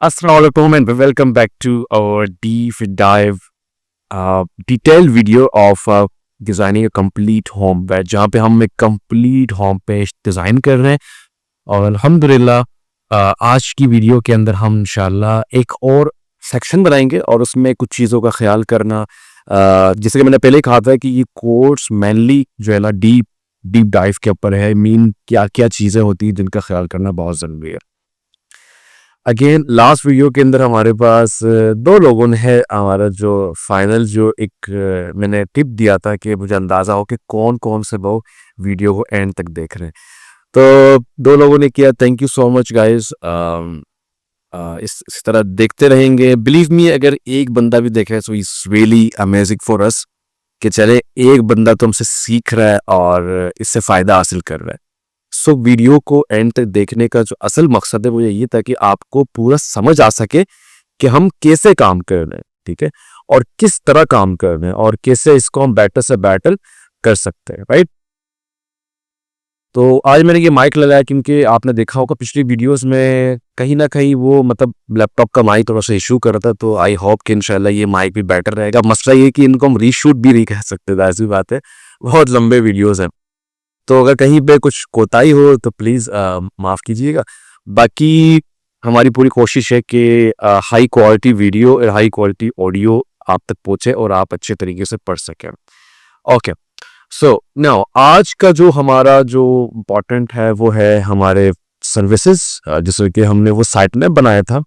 Assalamualaikum and welcome back to our deep dive detailed video of designing a complete home bed जहाँ पे हम एक complete home page design कर रहे हैं और अल्हम्दुलिल्लाह आज की वीडियो के अंदर हम इंशाल्लाह एक और सेक्शन बनाएंगे और उसमें कुछ चीज़ों का ख्याल करना जैसे कि मैंने पहले ही कहा था कि ये कोर्स मेनली जो है ना डीप डीप डाइव के ऊपर है मीन क्या क्या चीज़ें होती हैं जिनका ख्याल करना बहुत ज़रूरी है। अगेन लास्ट वीडियो के अंदर हमारे पास दो लोगों ने है हमारा जो फाइनल जो एक मैंने टिप दिया था कि मुझे अंदाज़ा हो कि कौन कौन से वो वीडियो को एंड तक देख रहे हैं। तो दो लोगों ने किया, thank you so much guys. इस तरह देखते रहेंगे, बिलीव मी अगर एक बंदा भी देखे so it's really amazing for us कि चले एक बंदा तो हमसे सीख रहा है और इससे फ़ायदा हासिल कर रहा है। सो वीडियो को एंड तक देखने का जो असल मकसद है वो यही था कि आपको पूरा समझ आ सके कि हम कैसे काम कर रहे हैं, ठीक है, और किस तरह काम कर रहे हैं और कैसे इसको हम बेटर से बेटर कर सकते हैं, राइट। तो आज मैंने ये माइक लगाया क्योंकि आपने देखा होगा पिछली वीडियोस में कहीं ना कहीं वो मतलब लैपटॉप का माइक थोड़ा सा इशू कर रहा था, तो आई होप कि इंशाल्लाह ये माइक भी बेटर रहेगा। मसला ये कि इनको हम रीशूट भी नहीं कह सकते, ऐसी बात है, बहुत लंबे वीडियोस हैं, तो अगर कहीं पे कुछ कोताही हो तो प्लीज़ माफ़ कीजिएगा। बाकी हमारी पूरी कोशिश है कि हाई क्वालिटी वीडियो और हाई क्वालिटी ऑडियो आप तक पहुँचे और आप अच्छे तरीके से पढ़ सकें। ओके, सो नाउ आज का जो हमारा जो इम्पोर्टेंट है वो है हमारे सर्विसेज, जैसे कि हमने वो साइट में बनाया था,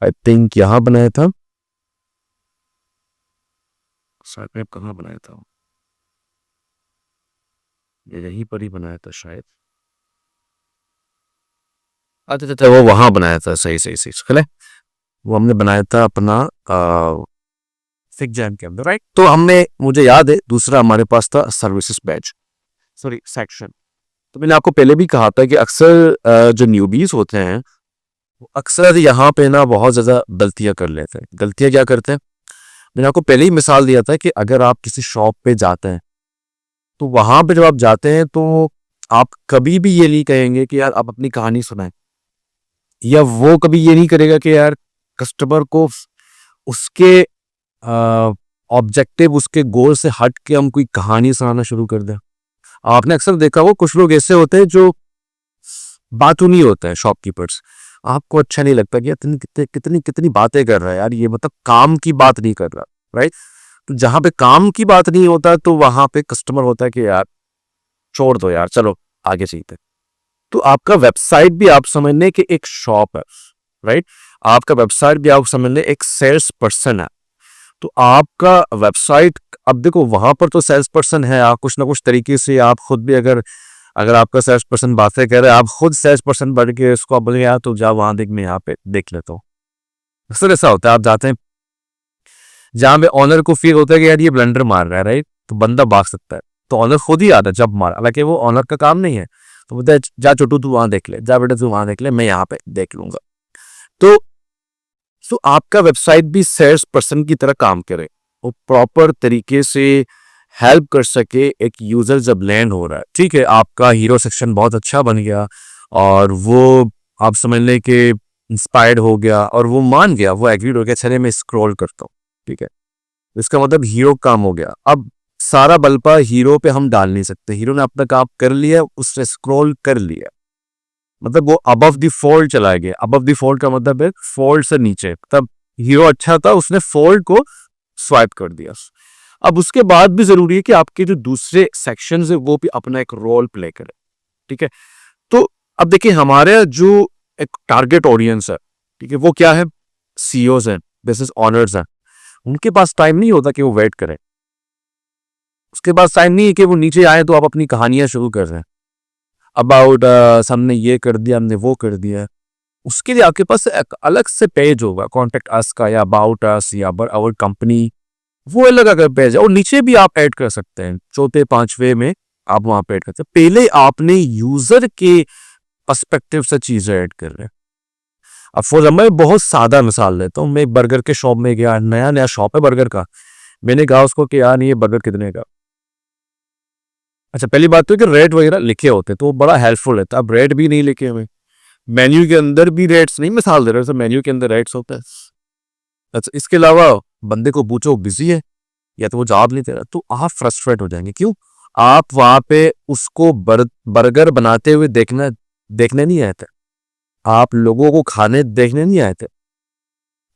आई थिंक यहाँ बनाया था, साइट में कहाँ बनाया था, ये यहीं पर ही बनाया था शायद। अच्छा अच्छा अच्छा, वो वहाँ बनाया था, सही सही सही खैर, वो हमने बनाया था अपना फिक जैम के अंदर, राइट। तो हमने, मुझे याद है, दूसरा हमारे पास था सर्विसेज बैच, सॉरी सेक्शन। तो मैंने आपको पहले भी कहा था कि अक्सर जो न्यूबीज होते हैं वो अक्सर यहाँ पे ना बहुत ज़्यादा गलतियाँ कर लेते हैं। गलतियाँ क्या करते हैं, मैंने आपको पहले ही मिसाल दिया था कि अगर आप किसी शॉप पे जाते हैं तो वहाँ पे जब आप जाते हैं तो आप कभी भी ये नहीं कहेंगे कि यार आप अपनी कहानी सुनाएं, या वो कभी ये नहीं करेगा कि यार कस्टमर को उसके ऑब्जेक्टिव, उसके गोल से हट के हम कोई कहानी सुनाना शुरू कर दें। आपने अक्सर देखा हो कुछ लोग ऐसे होते हैं जो बातूनी होते हैं, शॉपकीपर्स, आपको अच्छा नहीं लगता कि यार कितनी कितनी कितनी कितनी बातें कर रहा है यार, ये मतलब काम की बात नहीं कर रहा, राइट। तो जहां पे काम की बात नहीं होता तो वहां पे कस्टमर होता है कि यार छोड़ दो यार, चलो आगे चलते। तो आपका वेबसाइट भी आप समझ लें कि एक शॉप है, राइट। आपका वेबसाइट भी आप समझ लें एक सेल्स पर्सन है। तो आपका वेबसाइट, अब देखो वहां पर तो सेल्स पर्सन है, आप कुछ ना कुछ तरीके से आप खुद भी, अगर अगर आपका सेल्स पर्सन बातें कर रहे हैं, आप खुद सेल्स पर्सन बढ़ के उसको आप बोले यार तो जा वहां देख, मैं यहाँ पे देख लेता हूँ। अक्सर ऐसा होता है, आप जाते हैं जहां पे ऑनर को फील होता है कि यार ये ब्लंडर मार रहा है, राइट, तो बंदा भाग सकता है, तो ऑनर खुद ही आता है जब मार, हालांकि वो ऑनर का काम नहीं है, तो बोलता है जा छोटू तू वहां देख ले, जा बेटा तू वहां देख ले, मैं यहाँ पे देख लूंगा। तो आपका वेबसाइट भी सेल्स पर्सन की तरह काम करे, वो प्रॉपर तरीके से हेल्प कर सके एक यूजर जब लैंड हो रहा है, ठीक है। आपका हीरो सेक्शन बहुत अच्छा बन गया और वो आप समझ लें कि इंस्पायर्ड हो गया और वो मान गया, वो एग्रीड हो गया, चले मैं स्क्रॉल करता हूँ, ठीक है। इसका मतलब हीरो काम हो गया। अब सारा बलपा हीरो पे हम डाल नहीं सकते, हीरो ने अपना काम कर लिया, उसने स्क्रॉल कर लिया, मतलब वो अबव द फोल्ड चला गया। अबव द फोल्ड का मतलब है फोल्ड से नीचे, तब हीरो अच्छा था, उसने फोल्ड को स्वाइप कर दिया। अब उसके बाद भी जरूरी है कि आपके जो दूसरे सेक्शन है वो भी अपना एक रोल प्ले करें, ठीक है। तो अब देखिए हमारे जो एक टारगेट ऑडियंस है, ठीक है, वो क्या है, सीईओज हैं, बिजनेस ओनर्स हैं, उनके पास टाइम नहीं होता कि वो वेट करें, उसके पास टाइम नहीं है कि वो नीचे आए तो आप अपनी कहानियां शुरू कर रहे हैं अबाउट हमने ये कर दिया, हमने वो कर दिया। उसके लिए आपके पास एक अलग से पेज होगा, कॉन्टेक्ट अस का या अबाउट अस या आवर कंपनी, वो अलग अगर पेज है, और नीचे भी आप ऐड कर सकते हैं, चौथे पांचवे में आप वहां पे ऐड करते हैं। पहले आपने यूजर के पर्सपेक्टिव से चीजें ऐड कर रहे हैं। अब फॉर मैं बहुत सादा मिसाल लेता हूँ, मैं एक बर्गर के शॉप में गया, नया नया शॉप है बर्गर का, मैंने कहा उसको कि यार ये बर्गर कितने का। अच्छा, पहली बात तो कि रेट वगैरह लिखे होते तो वो बड़ा हेल्पफुल है, अब रेट भी नहीं लिखे हुए, मेन्यू के अंदर भी रेट्स नहीं, मिसाल दे रहा हूँ, मेन्यू के अंदर रेट्स होता है। अच्छा, इसके अलावा बंदे को पूछो बिजी है या तो वो जवाब नहीं दे रहा, तो आप फ्रस्ट्रेट हो जाएंगे। क्यों? आप वहां पे उसको बर्गर बनाते हुए देखने नहीं आए थे, आप लोगों को खाने देखने नहीं आए थे,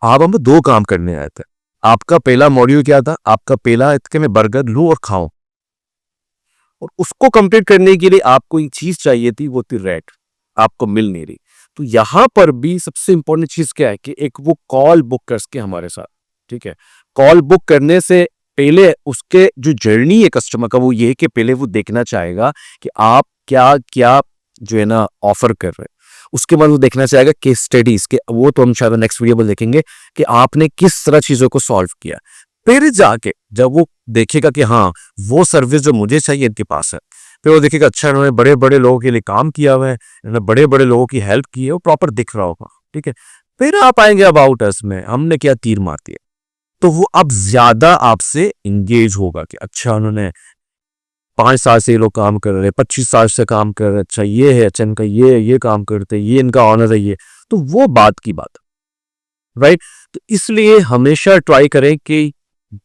आप हमें दो काम करने आए थे। आपका पहला मॉड्यूल क्या था? आपका पहला कि मैं बर्गर लूं और खाऊं, और उसको कंप्लीट करने के लिए आपको एक चीज चाहिए थी, वो थी रेट, आपको मिल नहीं रही। तो यहां पर भी सबसे इंपॉर्टेंट चीज क्या है कि एक वो कॉल बुक कर सके हमारे साथ, ठीक है। कॉल बुक करने से पहले उसके जो जर्नी है कस्टमर का, वो ये है कि पहले वो देखना चाहेगा कि आप क्या क्या जो है ना ऑफर कर रहे हैं। उसके बाद वो देखना चाहेगा केस स्टडीज के, वो तो हम शायद नेक्स्ट वीडियो में देखेंगे कि आपने किस तरह चीजों को सॉल्व किया। फिर जाके जब वो देखेगा कि हाँ वो सर्विस जो मुझे चाहिए इनके पास है, फिर वो देखेगा अच्छा इन्होंने बड़े बड़े लोगों के लिए काम किया हुआ है, इन्होंने बड़े बड़े लोगों की हेल्प की है, वो प्रॉपर दिख रहा होगा, ठीक है। फिर आप आएंगे अबाउट अस में, हमने क्या तीर मार दिया, तो वो अब ज्यादा आपसे इंगेज होगा कि अच्छा उन्होंने 5 साल से ये लोग काम कर रहे हैं, 25 साल से काम कर रहे हैं, अच्छा ये है, अच्छा इनका ये काम करते हैं, ये इनका ऑनर है, ये तो वो बात की बात, राइट। तो इसलिए हमेशा ट्राई करें कि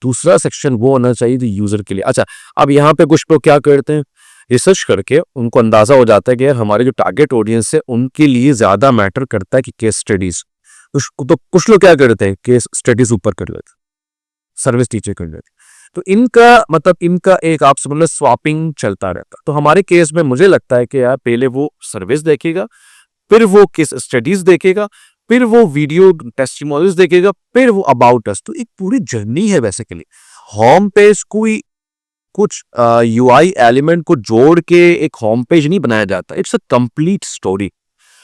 दूसरा सेक्शन वो होना चाहिए जो यूजर के लिए। अच्छा, अब यहाँ पे कुछ लोग क्या करते हैं, रिसर्च करके उनको अंदाजा हो जाता है कि यार हमारे जो टारगेट ऑडियंस है उनके लिए ज्यादा मैटर करता है कि केस स्टडीज। तो कुछ लोग क्या करते हैं, केस स्टडीज ऊपर कर लेते, सर्विस टीचर कर लेते। तो इनका मतलब इनका एक आप समझ लो स्वापिंग चलता रहता। तो हमारे केस में मुझे लगता है कि यार पहले वो सर्विस देखेगा, फिर वो केस स्टडीज देखेगा, फिर वो वीडियो टेस्टिमोनियल्स देखेगा, फिर वो अबाउट अस। तो एक पूरी जर्नी है बेसिकली। होम पेज कोई कुछ यूआई एलिमेंट को जोड़ के एक होम पेज नहीं बनाया जाता, इट्स अ कंप्लीट स्टोरी।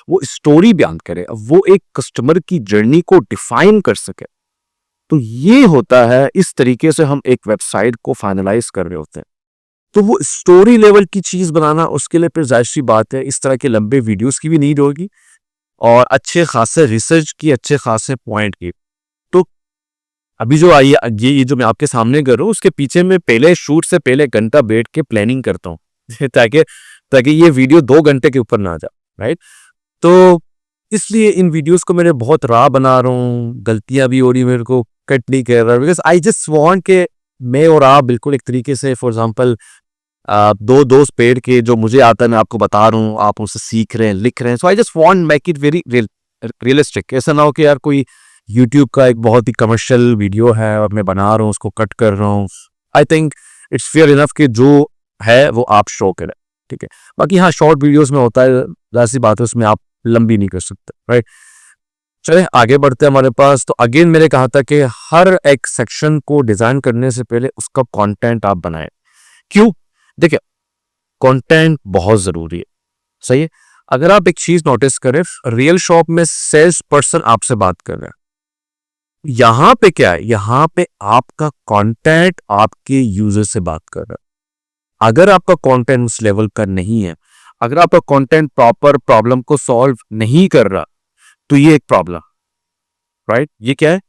वो स्टोरी बयान करे, वो एक कस्टमर की जर्नी को डिफाइन कर सके। तो ये होता है, इस तरीके से हम एक वेबसाइट को फाइनलाइज कर रहे होते हैं। तो वो स्टोरी लेवल की चीज बनाना, उसके लिए फिर जाहिर सी बात है इस तरह के लंबे वीडियोस की भी नीड होगी, और अच्छे खासे रिसर्च की, अच्छे खासे पॉइंट की। तो अभी जो आई ये जो मैं आपके सामने कर रहा हूँ, उसके पीछे मैं पहले शूट से पहले घंटा बैठ के प्लानिंग करता हूँ ताकि ताकि ये वीडियो 2 घंटे के ऊपर ना जाए, राइट। तो इसलिए इन वीडियोस को मेरे बहुत रा बना रहा हूँ, गलतियां भी हो रही, मेरे को कट नहीं कर रहा, बिकॉज आई जस्ट वांट के मैं और आप बिल्कुल एक तरीके से, फॉर एग्जांपल दो दोस्त पेड़ के, जो मुझे आता है मैं आपको बता रहा हूँ, आप उससे सीख रहे हैं, लिख रहे हैं। So I just want make it very realistic. ऐसा ना हो कि यार कोई यूट्यूब का एक बहुत ही कमर्शियल वीडियो है और मैं बना रहा हूँ, उसको कट कर रहा हूँ। I think it's fair enough कि जो है वो आप शो करें, ठीक है। बाकी हाँ, शॉर्ट वीडियोस में होता है, ऐसी बात है, उसमें आप लंबी नहीं कर सकते, राइट। चले आगे बढ़ते हैं हमारे पास। तो अगेन मैंने कहा था कि हर एक सेक्शन को डिजाइन करने से पहले उसका कंटेंट आप बनाएं। क्यों? देखिए, कंटेंट बहुत जरूरी है, सही है। अगर आप एक चीज नोटिस करें, रियल शॉप में सेल्स पर्सन आपसे बात कर रहे हैं, यहां पे क्या है, यहां पे आपका कंटेंट आपके यूजर से बात कर रहा है। अगर आपका कंटेंट उस लेवल का नहीं है, अगर आपका कंटेंट प्रॉपर प्रॉब्लम को सॉल्व नहीं कर रहा, तो ये एक प्रॉब्लम, राइट। ये क्या है?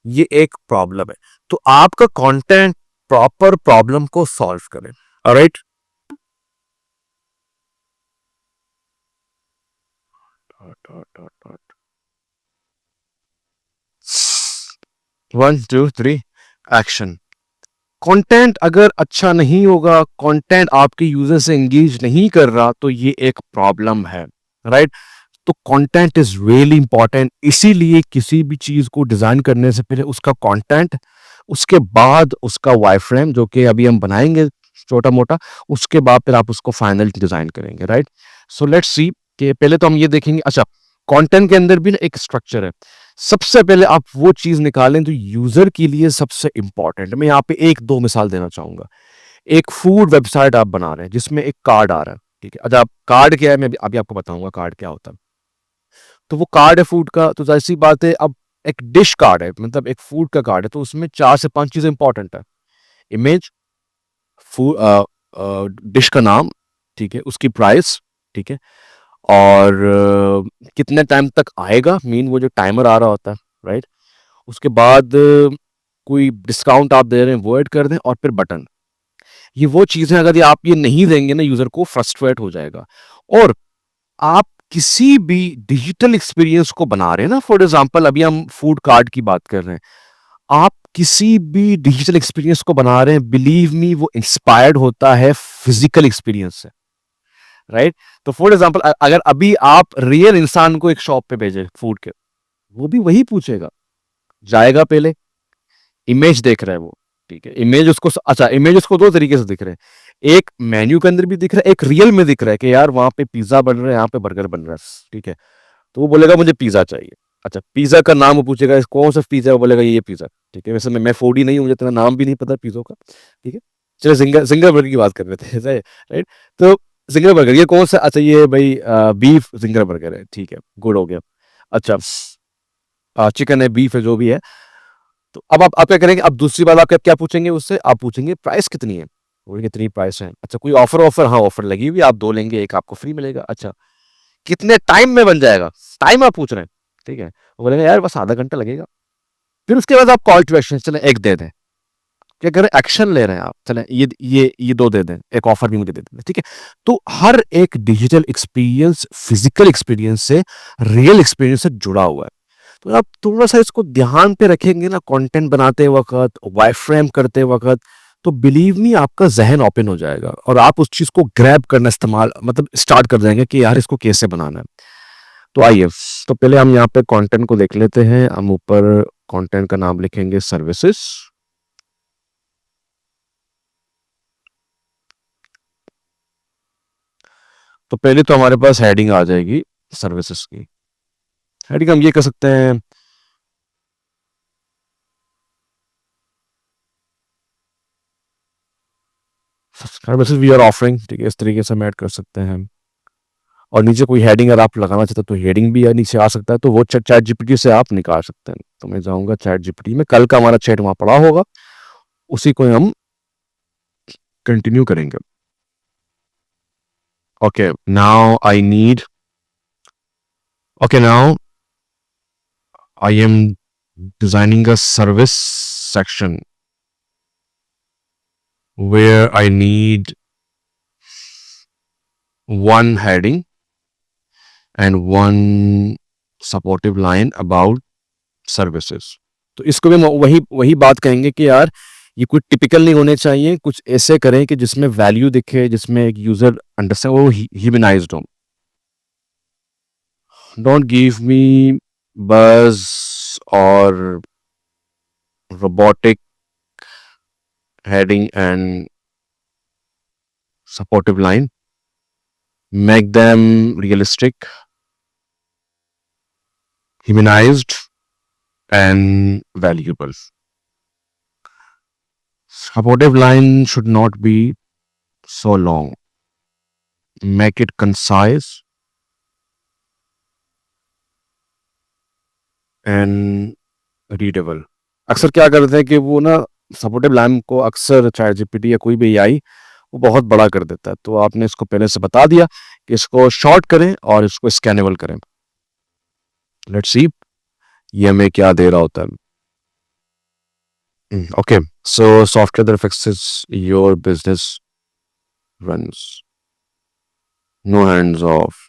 ये एक प्रॉब्लम है। तो आपका कंटेंट प्रॉपर प्रॉब्लम को सॉल्व करे, right. One two three, action. Content अगर अच्छा नहीं होगा, कंटेंट आपके यूजर से एंगेज नहीं कर रहा, तो ये एक प्रॉब्लम है, राइट। तो कंटेंट इज रियली इंपॉर्टेंट। इसीलिए किसी भी चीज को डिजाइन करने से पहले उसका कंटेंट, उसके बाद उसका वायरफ्रेम जो कि अभी हम बनाएंगे छोटा मोटा, उसके बाद फिर आप उसको फाइनल डिजाइन करेंगे, राइट। सो लेट्स सी कि पहले तो हम ये देखेंगे। अच्छा, कंटेंट के अंदर भी ना एक स्ट्रक्चर है। सबसे पहले आप वो चीज निकालें जो यूजर के लिए सबसे इंपॉर्टेंट। मैं यहाँ पे एक दो मिसाल देना चाहूंगा। एक फूड वेबसाइट आप बना रहे हैं जिसमें एक कार्ड आ रहा है, ठीक है। अच्छा, आप कार्ड क्या है, मैं अभी आपको बताऊंगा कार्ड क्या होता है। तो वो कार्ड है फूड का, तो ऐसी बात है। अब एक डिश कार्ड है, मतलब एक फूड का कार्ड है, तो उसमें 4 से 5 चीजें इंपॉर्टेंट है। इमेज, फूड, डिश का नाम, ठीक है, उसकी प्राइस, ठीक है, और कितने टाइम तक आएगा, मीन वो जो टाइमर आ रहा होता है, राइट। उसके बाद कोई डिस्काउंट आप दे रहे हैं वो ऐड कर दें, और फिर बटन। ये वो चीजें अगर ये आप ये नहीं देंगे ना, यूजर को फ्रस्ट्रेट हो जाएगा। और आप किसी भी डिजिटल एक्सपीरियंस को बना रहे हैं ना, फॉर एग्जांपल अभी हम फूड कार्ट की बात कर रहे हैं, आप किसी भी डिजिटल एक्सपीरियंस को बना रहे हैं, बिलीव मी वो इंस्पायर्ड होता है फिजिकल एक्सपीरियंस से, राइट? तो फॉर एग्जांपल अगर अभी आप रियल इंसान को एक शॉप पे भेजे फूड के, वो भी वही पूछेगा, जाएगा पहले, इमेज देख रहा है वो, ठीक है, इमेज उसको, अच्छा इमेज उसको दो तरीके से दिख रहे हैं, एक मेन्यू के अंदर भी दिख रहा है, एक रियल में दिख रहा है कि यार वहां पे पिज्जा बन रहा है, यहाँ पे बर्गर बन रहा है, ठीक है, तो वो बोलेगा मुझे पिज्जा चाहिए। अच्छा, पिज्जा का नाम वो पूछेगा कौन सा पिज्जा, वो बोलेगा ये पिज्जा, ठीक है, वैसे मैं फूडी नहीं हूँ, मुझे तेरा नाम भी नहीं पता पिज्जो का, ठीक है, चलो जिंगर जिंगर बर्गर की बात कर रहे थे राइट? तो जिंगर बर्गर ये कौन सा, अच्छा ये भाई बीफ जिंगर बर्गर है, ठीक है, गुड हो गया। अच्छा, चिकन है, बीफ है, जो भी है, तो अब आप क्या करेंगे, अब दूसरी बात आप क्या पूछेंगे उससे, आप पूछेंगे प्राइस कितनी है, बोलेंगे कितनी प्राइस है, अच्छा कोई ऑफर ऑफर, हाँ ऑफर लगी हुई, आप दो लेंगे एक आपको फ्री मिलेगा, अच्छा कितने टाइम में बन जाएगा, टाइम आप पूछ रहे हैं, ठीक है, वो बोलेंगे यार बस आधा घंटा लगेगा। फिर उसके बाद आप कॉल टू एक्शन, चले एक दे दें, क्या करें, एक्शन ले रहे हैं आप, चले ये दो दे दें, एक ऑफर भी मुझे दे दें, ठीक है। तो हर एक डिजिटल एक्सपीरियंस फिजिकल एक्सपीरियंस से, रियल एक्सपीरियंस से जुड़ा हुआ है। तो आप थोड़ा सा इसको ध्यान पे रखेंगे ना, कंटेंट बनाते वक्त, वाई फ्रेम करते वक्त, तो बिलीव मी आपका जहन ओपन हो जाएगा और आप उस चीज को ग्रैब करना, इस्तेमाल मतलब स्टार्ट कर जाएंगे कि यार इसको कैसे बनाना है। तो आइए, तो पहले हम यहाँ पे कंटेंट को देख लेते हैं, हम ऊपर कंटेंट का नाम लिखेंगे सर्विसेज, तो पहले तो हमारे पास हेडिंग आ जाएगी सर्विसेज की। हेडिंग हम ये कर सकते हैं, सर्विसेज वी आर ऑफरिंग, ठीक है, इस तरीके से हम ऐड कर सकते हैं। और नीचे कोई हेडिंग अगर आप लगाना चाहते हो तो हेडिंग भी नीचे आ सकता है, तो वो चैट जीपीटी से आप निकाल सकते हैं। तो मैं जाऊंगा चैट जीपीटी में, कल का हमारा चैट वहां पड़ा होगा, उसी को हम कंटिन्यू करेंगे। Okay now I need, okay now I am designing a service section where I need one heading and one supportive line about services। तो इसको भी हम वही वही बात कहेंगे कि यार ये कुछ टिपिकल नहीं होने चाहिए, कुछ ऐसे करें कि जिसमें वैल्यू दिखे, जिसमें एक यूजर अंडरस्टैंड, वो ह्यूमनाइज्ड हो। डोंट गिव मी बज और robotic heading and supportive line, make them realistic, humanized and valuable। Supportive line should not be so long, make it concise and readable। अक्सर क्या करते हैं कि वो ना सपोर्टिव लाइन को अक्सर चैट जीपीटी या कोई भी एआई वो बहुत बड़ा कर देता है, तो आपने इसको पहले से बता दिया कि इसको शॉर्ट करें और इसको स्कैनेबल करें। लेट्स सी ये हमें क्या दे रहा होता है। Okay, so software that fixes your business runs, no hands off,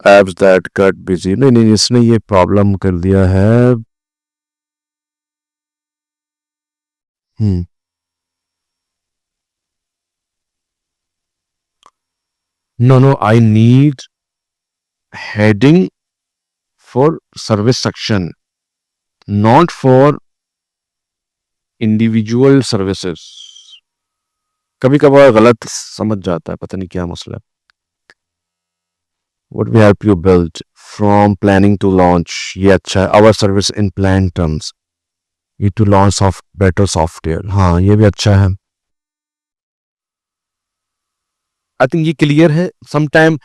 apps that got busy। नहीं नहीं, इसने ये प्रॉब्लम कर दिया है। Hmm no no, I need heading for service section, not for individual services. कभी कभार गलत समझ जाता है, पता नहीं क्या मसला है। What we help you build from planning to launch, ये अच्छा है, our service in plan terms, ये to launch of better software, हाँ ये भी अच्छा है। आई थिंक ये क्लियर है। समटाइम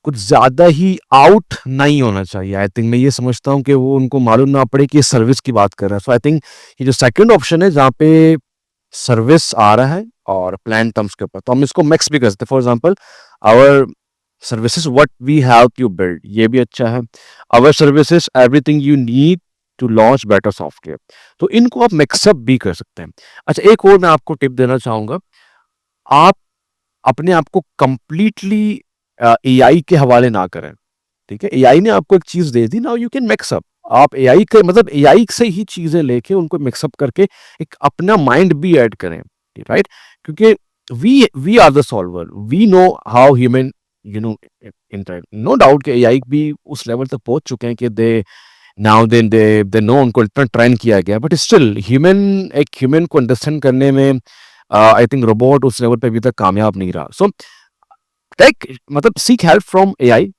कुछ ज्यादा ही आउट नहीं होना चाहिए। आई थिंक मैं ये समझता हूँ कि वो उनको मालूम ना पड़े कि सर्विस की बात कर रहा है। सो आई थिंक ये जो सेकंड ऑप्शन है जहाँ पे सर्विस आ रहा है और प्लान टर्म्स के ऊपर, तो हम इसको मिक्स भी कर सकते हैं। For example our services what we help you build, ये भी अच्छा है। Our services everything you need to launch better software, तो इनको आप मिक्सअप भी कर सकते हैं। अच्छा, एक और मैं आपको टिप देना चाहूंगा, आप अपने आप को कंप्लीटली एआई के हवाले ना करें। ठीक है, एआई ने आपको एक चीज दे दी, now you can mix up. आप एआई के मतलब एआई से ही चीजें लेके उनको मिक्सअप करके एक अपना माइंड भी ऐड करें, राइट? क्योंकि we are the solver, we know how human, you know, interact. No doubt कि एआई भी उस लेवल तक पहुंच चुके हैं कि they now then they know, उनको इतना ट्रेन किया गया, बट स्टिल ह्यूमन, एक ह्यूमन को अंडरस्टैंड करने में आई थिंक रोबोट उस लेवल पे अभी तक कामयाब नहीं रहा। सो टेक मतलब seek help from AI,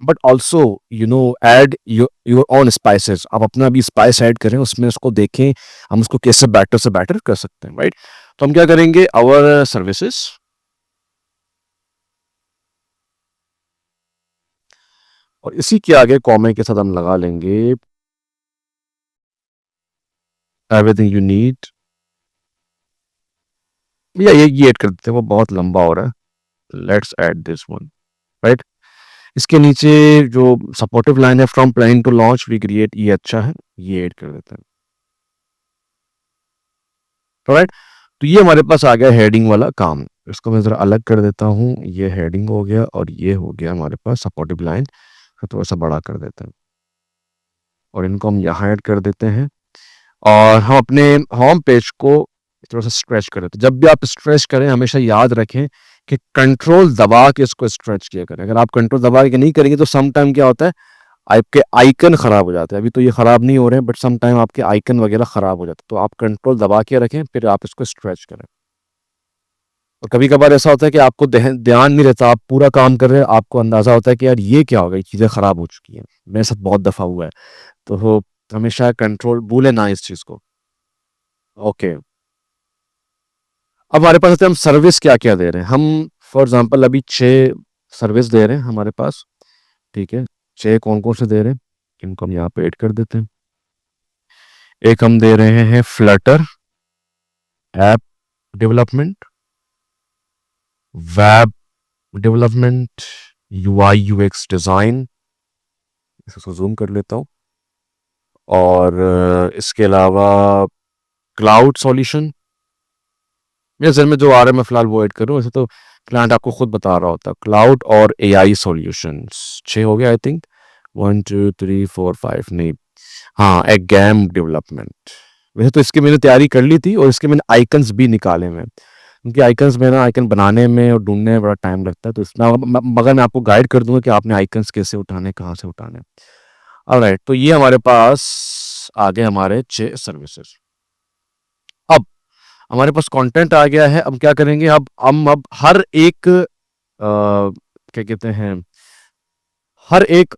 but also you know add your own spices. आप अपना भी स्पाइस ऐड करें उसमें, उसको देखें हम उसको कैसे बेटर से बेटर कर सकते हैं, राइट? तो हम क्या करेंगे, आवर सर्विसेज, और इसी के आगे कॉमे के साथ हम लगा लेंगे एवरीथिंग यू नीड। या ये ऐड कर देते हैं, वो बहुत लंबा हो रहा है। Let's add this one, right? इसके नीचे जो सपोर्टिव लाइन है, from planning to launch we create, ये अच्छा है, ये ऐड कर देते हैं, राइट? तो ये हमारे पास आ गया हेडिंग वाला काम। इसको मैं जरा अलग कर देता हूँ, ये हेडिंग हो गया और ये हो गया हमारे पास सपोर्टिव लाइन। थोड़ा सा बड़ा कर देते हैं और इनको हम यहाँ ऐड कर देते हैं, और हम अपने होम पेज को थोड़ा सा स्ट्रेच कर देते हैं। जब भी आप स्ट्रेच करें हमेशा याद रखें कि कंट्रोल दबा के इसको स्ट्रेच किया करें। अगर आप कंट्रोल दबा के नहीं करेंगे तो सम टाइम क्या होता है, आपके आइकन खराब हो जाते हैं। अभी तो ये खराब नहीं हो रहे हैं, बट सम टाइम आपके आइकन वगैरह खराब हो जाते हैं। तो आप कंट्रोल दबा के रखें, फिर आप इसको स्ट्रेच करें। और कभी कभार ऐसा होता है कि आपको ध्यान नहीं रहता, आप पूरा काम कर रहे हैं, आपको अंदाजा होता है कि यार ये क्या हो गया, ये चीज़ें खराब हो चुकी हैं। मेरे साथ बहुत दफ़ा हुआ है। तो हमेशा कंट्रोल भूले ना इस चीज़ को। ओके, अब हमारे पास हम सर्विस क्या क्या दे रहे हैं। हम फॉर एग्जांपल अभी 6 सर्विस दे रहे हैं हमारे पास, ठीक है? 6 कौन कौन से दे रहे हैं, इनको हम यहाँ पे ऐड कर देते हैं। एक हम दे रहे हैं Flutter app development, web development, UI UX design, इसको जूम कर लेता हूँ, और इसके अलावा क्लाउड सॉल्यूशन। मेरे जहन में जो आ रहा है मैं फिलहाल वो ऐड करूँ, वैसे तो क्लाइंट आपको खुद बता रहा होता है। क्लाउड और एआई सॉल्यूशंस 6 हो गया आई थिंक, 1 2 3 4 5 नहीं, हाँ, एक गैम डेवलपमेंट। वैसे तो इसकी मैंने तैयारी कर ली थी और इसके मैंने आइकन्स भी निकाले हैं, क्योंकि आइकन्स में ना, आइकन बनाने में और ढूंढने में बड़ा टाइम लगता है। तो इसमें मगर मैं आपको गाइड कर दूंगा कि आपने आइकन्स कैसे उठाने, कहाँ से उठाने। ऑलराइट, तो ये हमारे पास आ गए हमारे 6 सर्विसेज। अब हमारे पास कंटेंट आ गया है। अब क्या करेंगे, अब हर एक क्या कहते हैं, हर एक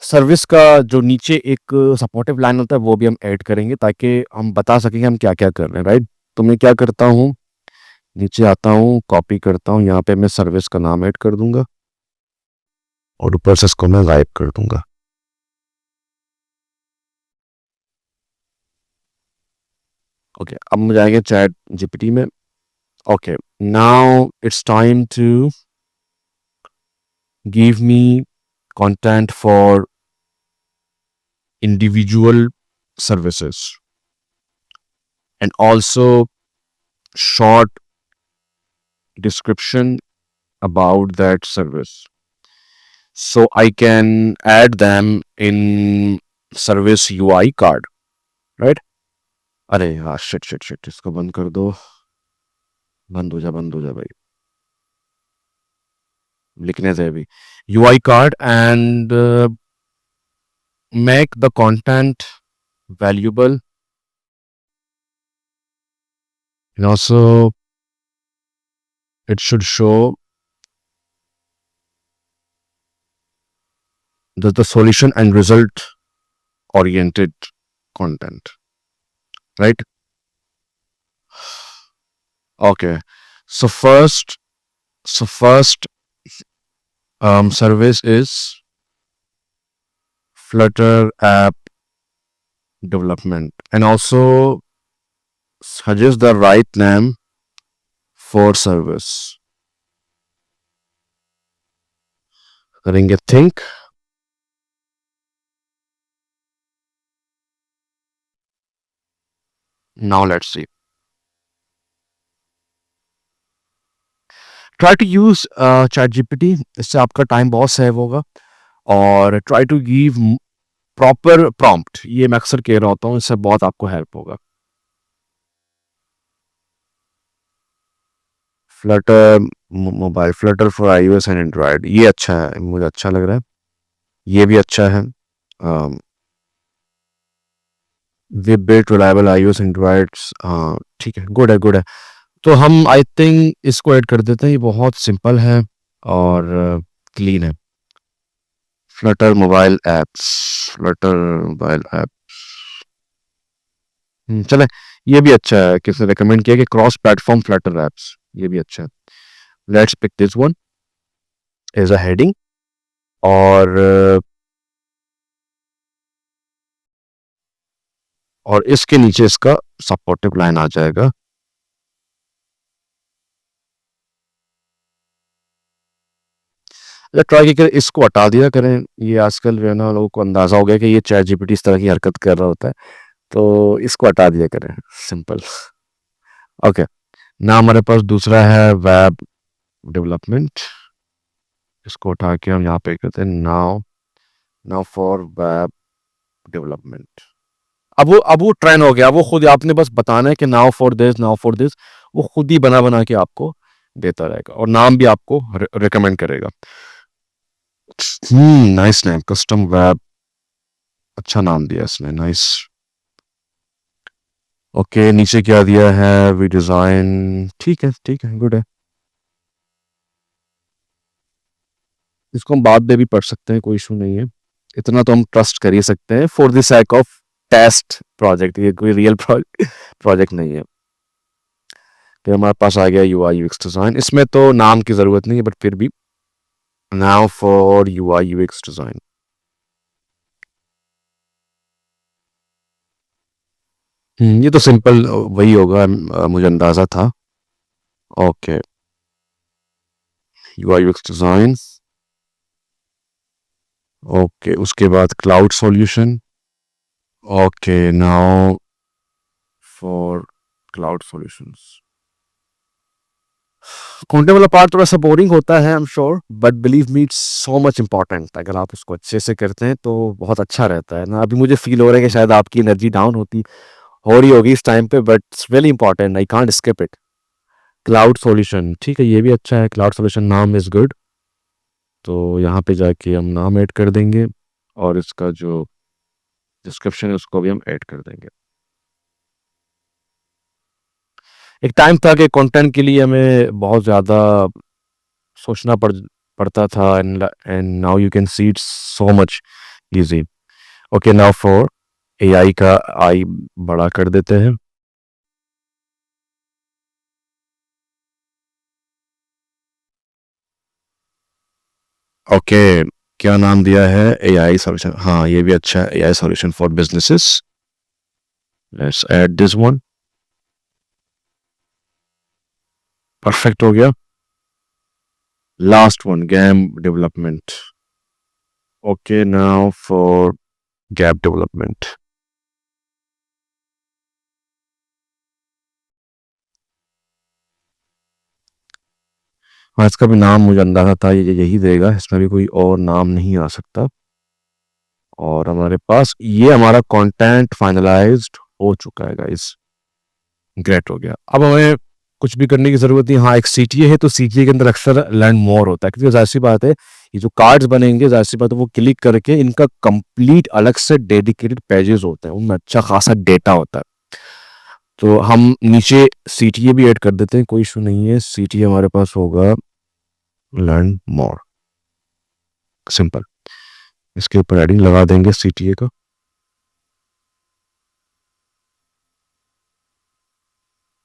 सर्विस का जो नीचे एक सपोर्टिव लाइन होता है वो भी हम ऐड करेंगे, ताकि हम बता सकेंगे हम क्या क्या कर रहे हैं, राइट? तो मैं क्या करता हूँ, नीचे आता हूँ, कॉपी करता हूँ, यहाँ पे मैं सर्विस का नाम ऐड कर दूंगा और ऊपर से इसको मैं गायब कर दूंगा। ओके, अब हम जाएंगे चैट जीपीटी में। Okay, now it's time to give me content for individual services and also short description about that service, so I can add them in service UI card, right? अरे यार, shit shit shit, इसको बंद कर दो, बंद हो जा भाई, लिखने से अभी UI card, and make the content valuable, and also it should show the solution and result oriented content, right? Okay, so first service is Flutter app development, and also suggest the right name for service. करेंगे think. Now let's see. Try to use ChatGPT, इससे आपका time बहुत save होगा। और try to give proper prompt, ये मैं अक्सर कह रहा होता हूँ, इससे बहुत आपको हेल्प होगा। Flutter mobile, Flutter for iOS and Android, ये अच्छा है, मुझे अच्छा लग रहा है, ये भी अच्छा है। Web built reliable iOS Android, हाँ ठीक है, गुड है गुड है। तो हम आई थिंक इसको ऐड कर देते हैं, ये बहुत सिंपल है और क्लीन है। Flutter mobile apps, Flutter mobile app, चले, ये भी अच्छा है, किसी ने रिकमेंड किया कि क्रॉस प्लेटफॉर्म फ्लटर एप्स, ये भी अच्छा है। Let's pick this one as a heading, और इसके नीचे इसका सपोर्टिव लाइन आ जाएगा। ट्राई कर इसको हटा दिया करें, ये आजकल जो है ना लोगों को अंदाजा हो गया कि ये चैट जीपीटी इस तरह की हरकत कर रहा होता है, तो इसको हटा दिया करें, सिंपल। ओके, ना हमारे पास दूसरा है वेब डेवलपमेंट, इसको उठा के हम यहाँ पे करते हैं now, now for web development. अब वो ट्रेंड हो गया, वो खुद आपने बस बताना है कि now for this, now for this, वो खुद ही बना बना के आपको देता रहेगा और नाम भी आपको रिकमेंड करेगा। नाइस नेम, कस्टम वेब, अच्छा नाम दिया इसने, नाइस। ओके, नीचे क्या दिया है, वी डिजाइन, ठीक है, गुड है। इसको हम बाद में भी पढ़ सकते हैं, कोई इशू नहीं है, इतना तो हम ट्रस्ट कर ही सकते हैं for the sake of test project, ये कोई रियल प्रोजेक्ट नहीं है। फिर हमारे पास आ गया यूआई यूएक्स डिजाइन, इसमें तो नाम की जरूरत नहीं है, बट फिर भी now for UI UX design. ये तो सिंपल वही होगा, मुझे अंदाजा था। Okay, UI UX design, okay, उसके बाद cloud solution, okay, now for cloud solutions. Content वाला पार्ट थोड़ा सा बोरिंग होता है, I am sure, but believe me it's so much important, अगर आप उसको अच्छे से करते हैं तो बहुत अच्छा रहता है ना। अभी मुझे फील हो रहा है कि शायद आपकी एनर्जी डाउन हो रही होगी इस टाइम पे, but it's really important, I can't skip it. Cloud solution, ठीक है, ये भी अच्छा है, क्लाउड सॉल्यूशन नाम इज गुड। तो यहाँ पे जाके हम नाम ऐड कर देंगे और इसका जो डिस्क्रिप्शन है उसको भी हम ऐड कर देंगे। एक टाइम था कि कंटेंट के लिए हमें बहुत ज़्यादा सोचना पड़ता था, and now you can see it's so much easy. Okay, now for AI का आई बड़ा कर देते हैं। ओके, क्या नाम दिया है, एआई सॉल्यूशन, हाँ ये भी अच्छा है, AI solution for businesses, let's add this one, perfect हो गया। Last one, game development, okay, now for gap development. हाँ, इसका भी नाम मुझे अंदाजा था ये यही देगा, इसमें भी कोई और नाम नहीं आ सकता। और हमारे पास ये हमारा कंटेंट फाइनलाइज्ड हो चुका है गाइस, ग्रेट हो गया। अब हमें कुछ भी करने की जरूरत नहीं, हाँ एक सीटीए है तो सीटीए के अंदर अक्सर लर्न मोर होता है, क्योंकि जाहिर सी बात है ये जो कार्ड्स बनेंगे, जाहिर सी बात है वो क्लिक करके इनका कंप्लीट अलग से डेडिकेटेड पेजेस होते हैं, उनमें अच्छा खासा डेटा होता है। तो हम नीचे सीटीए भी ऐड कर देते हैं, कोई इशू नहीं है, सीटीए हमारे पास होगा लर्न मोर, सिंपल, इसके ऊपर एडिंग लगा देंगे सीटीए का,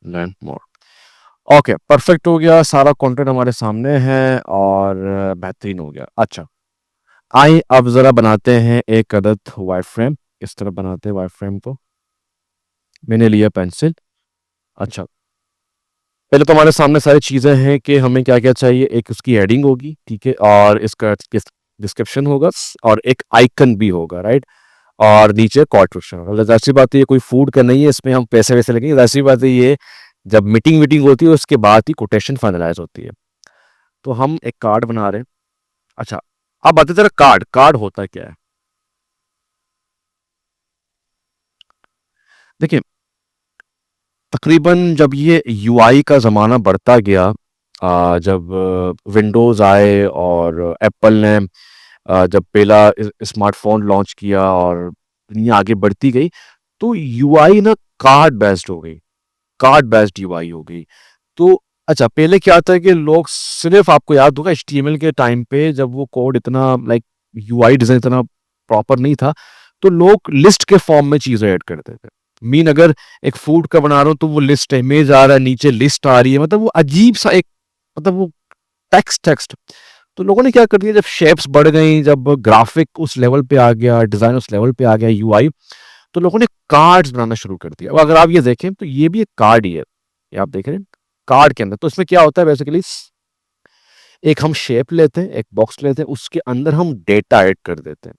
लर्न मोर। ओके, परफेक्ट हो गया, सारा कंटेंट हमारे सामने है और बेहतरीन हो गया। अच्छा, आइए अब जरा बनाते हैं एक अदद वाई फ्रेम, किस तरह बनाते हैं वाई फ्रेम को। मैंने लिया पेंसिल। अच्छा, पहले तो हमारे सामने सारी चीजें हैं कि हमें क्या क्या चाहिए, एक उसकी हेडिंग होगी, ठीक है, और इसका डिस्क्रिप्शन होगा और एक आइकन भी होगा, राइट, और नीचे कॉल टू एक्शन होगा। मतलब ऐसी बात है, ये कोई फूड का नहीं है, इसमें हम पैसे वैसे लगेंगे, ऐसी बात है ये जब मीटिंग वीटिंग होती है उसके बाद ही कोटेशन फाइनलाइज होती है। तो हम एक कार्ड बना रहे हैं। अच्छा, अब आते जरा कार्ड, कार्ड होता क्या है? देखिए, तकरीबन जब ये यूआई का ज़माना बढ़ता गया, जब विंडोज़ आए और एप्पल ने जब पहला स्मार्टफोन लॉन्च किया और दुनिया आगे बढ़ती गई, तो यूआई ना कार्ड बेस्ड हो गई, कार्ड बेस्ड यूआई हो गई। तो अच्छा, पहले क्या था कि लोग सिर्फ, आपको याद होगा एचटीएमएल के टाइम पे जब वो कोड इतना लाइक यूआई डिजाइन इतना प्रॉपर नहीं था, तो लोग लिस्ट के फॉर्म में चीजें ऐड करते थे। मीन अगर एक फूड का बना रहा हूँ तो वो लिस्ट इमेज आ रहा है, नीचे लिस्ट आ रही है, मतलब वो अजीब सा एक, मतलब वो टेक्स्ट टेक्स्ट। तो लोगों ने क्या कर दिया, जब शेप्स बढ़ गई, जब ग्राफिक उस लेवल पे आ गया, डिजाइन उस लेवल पे आ गया, यूआई, तो लोगों ने कार्ड्स बनाना शुरू कर दिया। अब अगर आप ये देखें तो ये भी एक कार्ड ही है, ये आप देख रहे हैं कार्ड के अंदर। तो इसमें क्या होता है बेसिकली, एक हम शेप लेते हैं, एक बॉक्स लेते हैं, उसके अंदर हम डेटा ऐड कर देते हैं।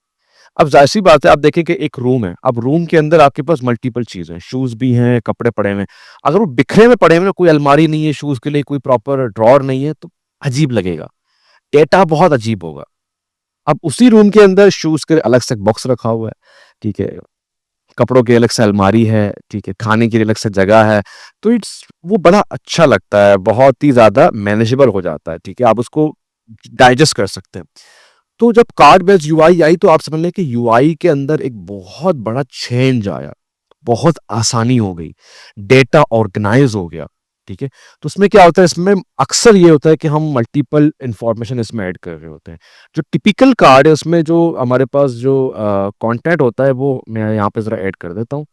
अब जाहिर सी बात है, आप देखें कि एक रूम है, अब रूम के अंदर आपके पास मल्टीपल चीजें हैं, शूज भी हैं, कपड़े पड़े हुए हैं। अगर वो बिखरे में पड़े हुए हैं, कोई अलमारी नहीं है शूज के लिए, कोई प्रॉपर ड्रॉर नहीं है, तो अजीब लगेगा, डेटा बहुत अजीब होगा। अब उसी रूम के अंदर शूज के अलग से बॉक्स रखा हुआ है, ठीक है, कपड़ों की अलग से अलमारी है, ठीक है, खाने के लिए अलग से जगह है, तो इट्स वो बड़ा अच्छा लगता है, बहुत ही ज़्यादा मैनेजेबल हो जाता है, ठीक है, आप उसको डाइजेस्ट कर सकते हैं। तो जब कार्ड बेस्ड यूआई आई तो आप समझ लें कि यूआई के अंदर एक बहुत बड़ा चेंज आया, बहुत आसानी हो गई, डेटा ऑर्गेनाइज हो गया, ठीक है। तो उसमें क्या होता है, इसमें अक्सर ये होता है कि हम मल्टीपल इंफॉर्मेशन इसमें ऐड कर रहे होते हैं। जो टिपिकल कार्ड है उसमें जो हमारे पास जो कंटेंट होता है वो मैं यहाँ पे जरा ऐड कर देता हूँ।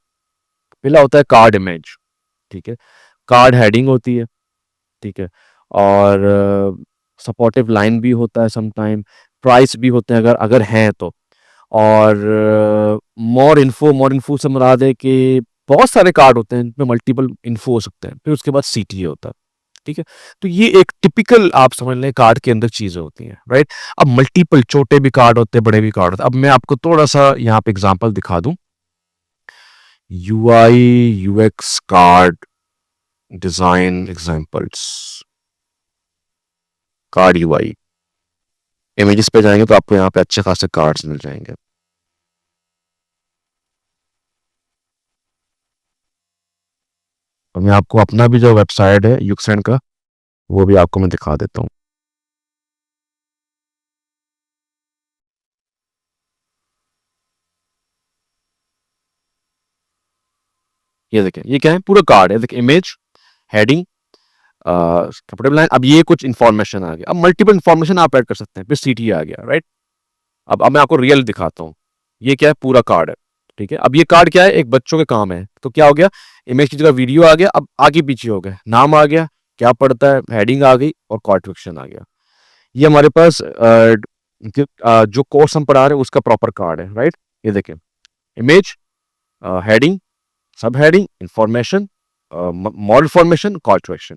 पहला होता है कार्ड इमेज, ठीक है, कार्ड हेडिंग होती है, ठीक है, और सपोर्टिव लाइन भी होता है समटाइम, प्राइस भी होते हैं अगर अगर हैं तो, और मोर इन्फो से मुराद है कि बहुत सारे कार्ड होते हैं इनमें मल्टीपल इन्फो हो सकते हैं। फिर उसके बाद सीटीए होता है, ठीक है। तो ये एक टिपिकल आप समझ लें कार्ड के अंदर चीजें होती हैं, राइट। अब मल्टीपल छोटे भी कार्ड होते हैं, बड़े भी कार्ड होते हैं। अब मैं आपको थोड़ा सा यहाँ पे एग्जांपल दिखा दूं, UI UX card design examples, card UI images पे जाएंगे तो आपको यहाँ पे अच्छे खासे कार्ड्स मिल जाएंगे। और मैं आपको अपना भी जो वेबसाइट है यूक्सेंड का, वो भी आपको मैं दिखा देता हूँ। ये देखें, ये क्या है, पूरा कार्ड है, देखिए इमेज, हेडिंग, कपड़े लाइन। अब ये कुछ इन्फॉर्मेशन आ गया, अब मल्टीपल इन्फॉर्मेशन आप ऐड कर सकते हैं, फिर सीटी आ गया, राइट। अब मैं आपको रियल दिखाता हूँ, ये क्या है, पूरा कार्ड है, ठीक है। अब ये कार्ड क्या है, एक बच्चों के काम है, तो क्या हो गया, इमेज की जगह वीडियो आ गया, अब आगे पीछे हो गया, नाम आ गया, क्या पढ़ता है, हेडिंग आ गई, और कॉल टू एक्शन आ गया। ये हमारे पास जो कोर्स हम पढ़ा रहे हैं उसका प्रॉपर कार्ड है, राइट। ये देखें, image, heading, sub heading, information, model formation, call to action.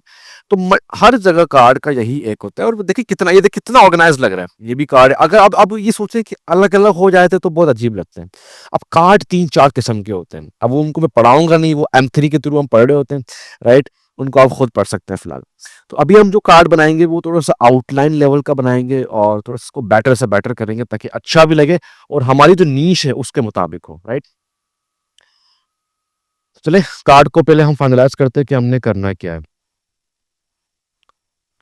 तो हर जगह कार्ड का यही एक होता है। और देखिए कितना, ये देखिए कितना ऑर्गेनाइज लग रहा है, ये भी कार्ड है। अगर अब ये सोचें कि अलग अलग हो जाए तो बहुत अजीब लगते हैं। अब कार्ड 3-4 किस्म के होते हैं, अब वो उनको मैं पढ़ाऊंगा नहीं, वो M3 के थ्रू हम पढ़ रहे होते हैं, राइट। उनको आप खुद पढ़ सकते हैं फिलहाल। तो अभी हम जो कार्ड बनाएंगे वो थोड़ा सा आउटलाइन लेवल का बनाएंगे और थोड़ा सा इसको बेटर से बेटर करेंगे ताकि अच्छा भी लगे और हमारी जो नीश है उसके मुताबिक हो, राइट। चले कार्ड को पहले हम फाइनलाइज करते हैं कि हमने करना क्या है।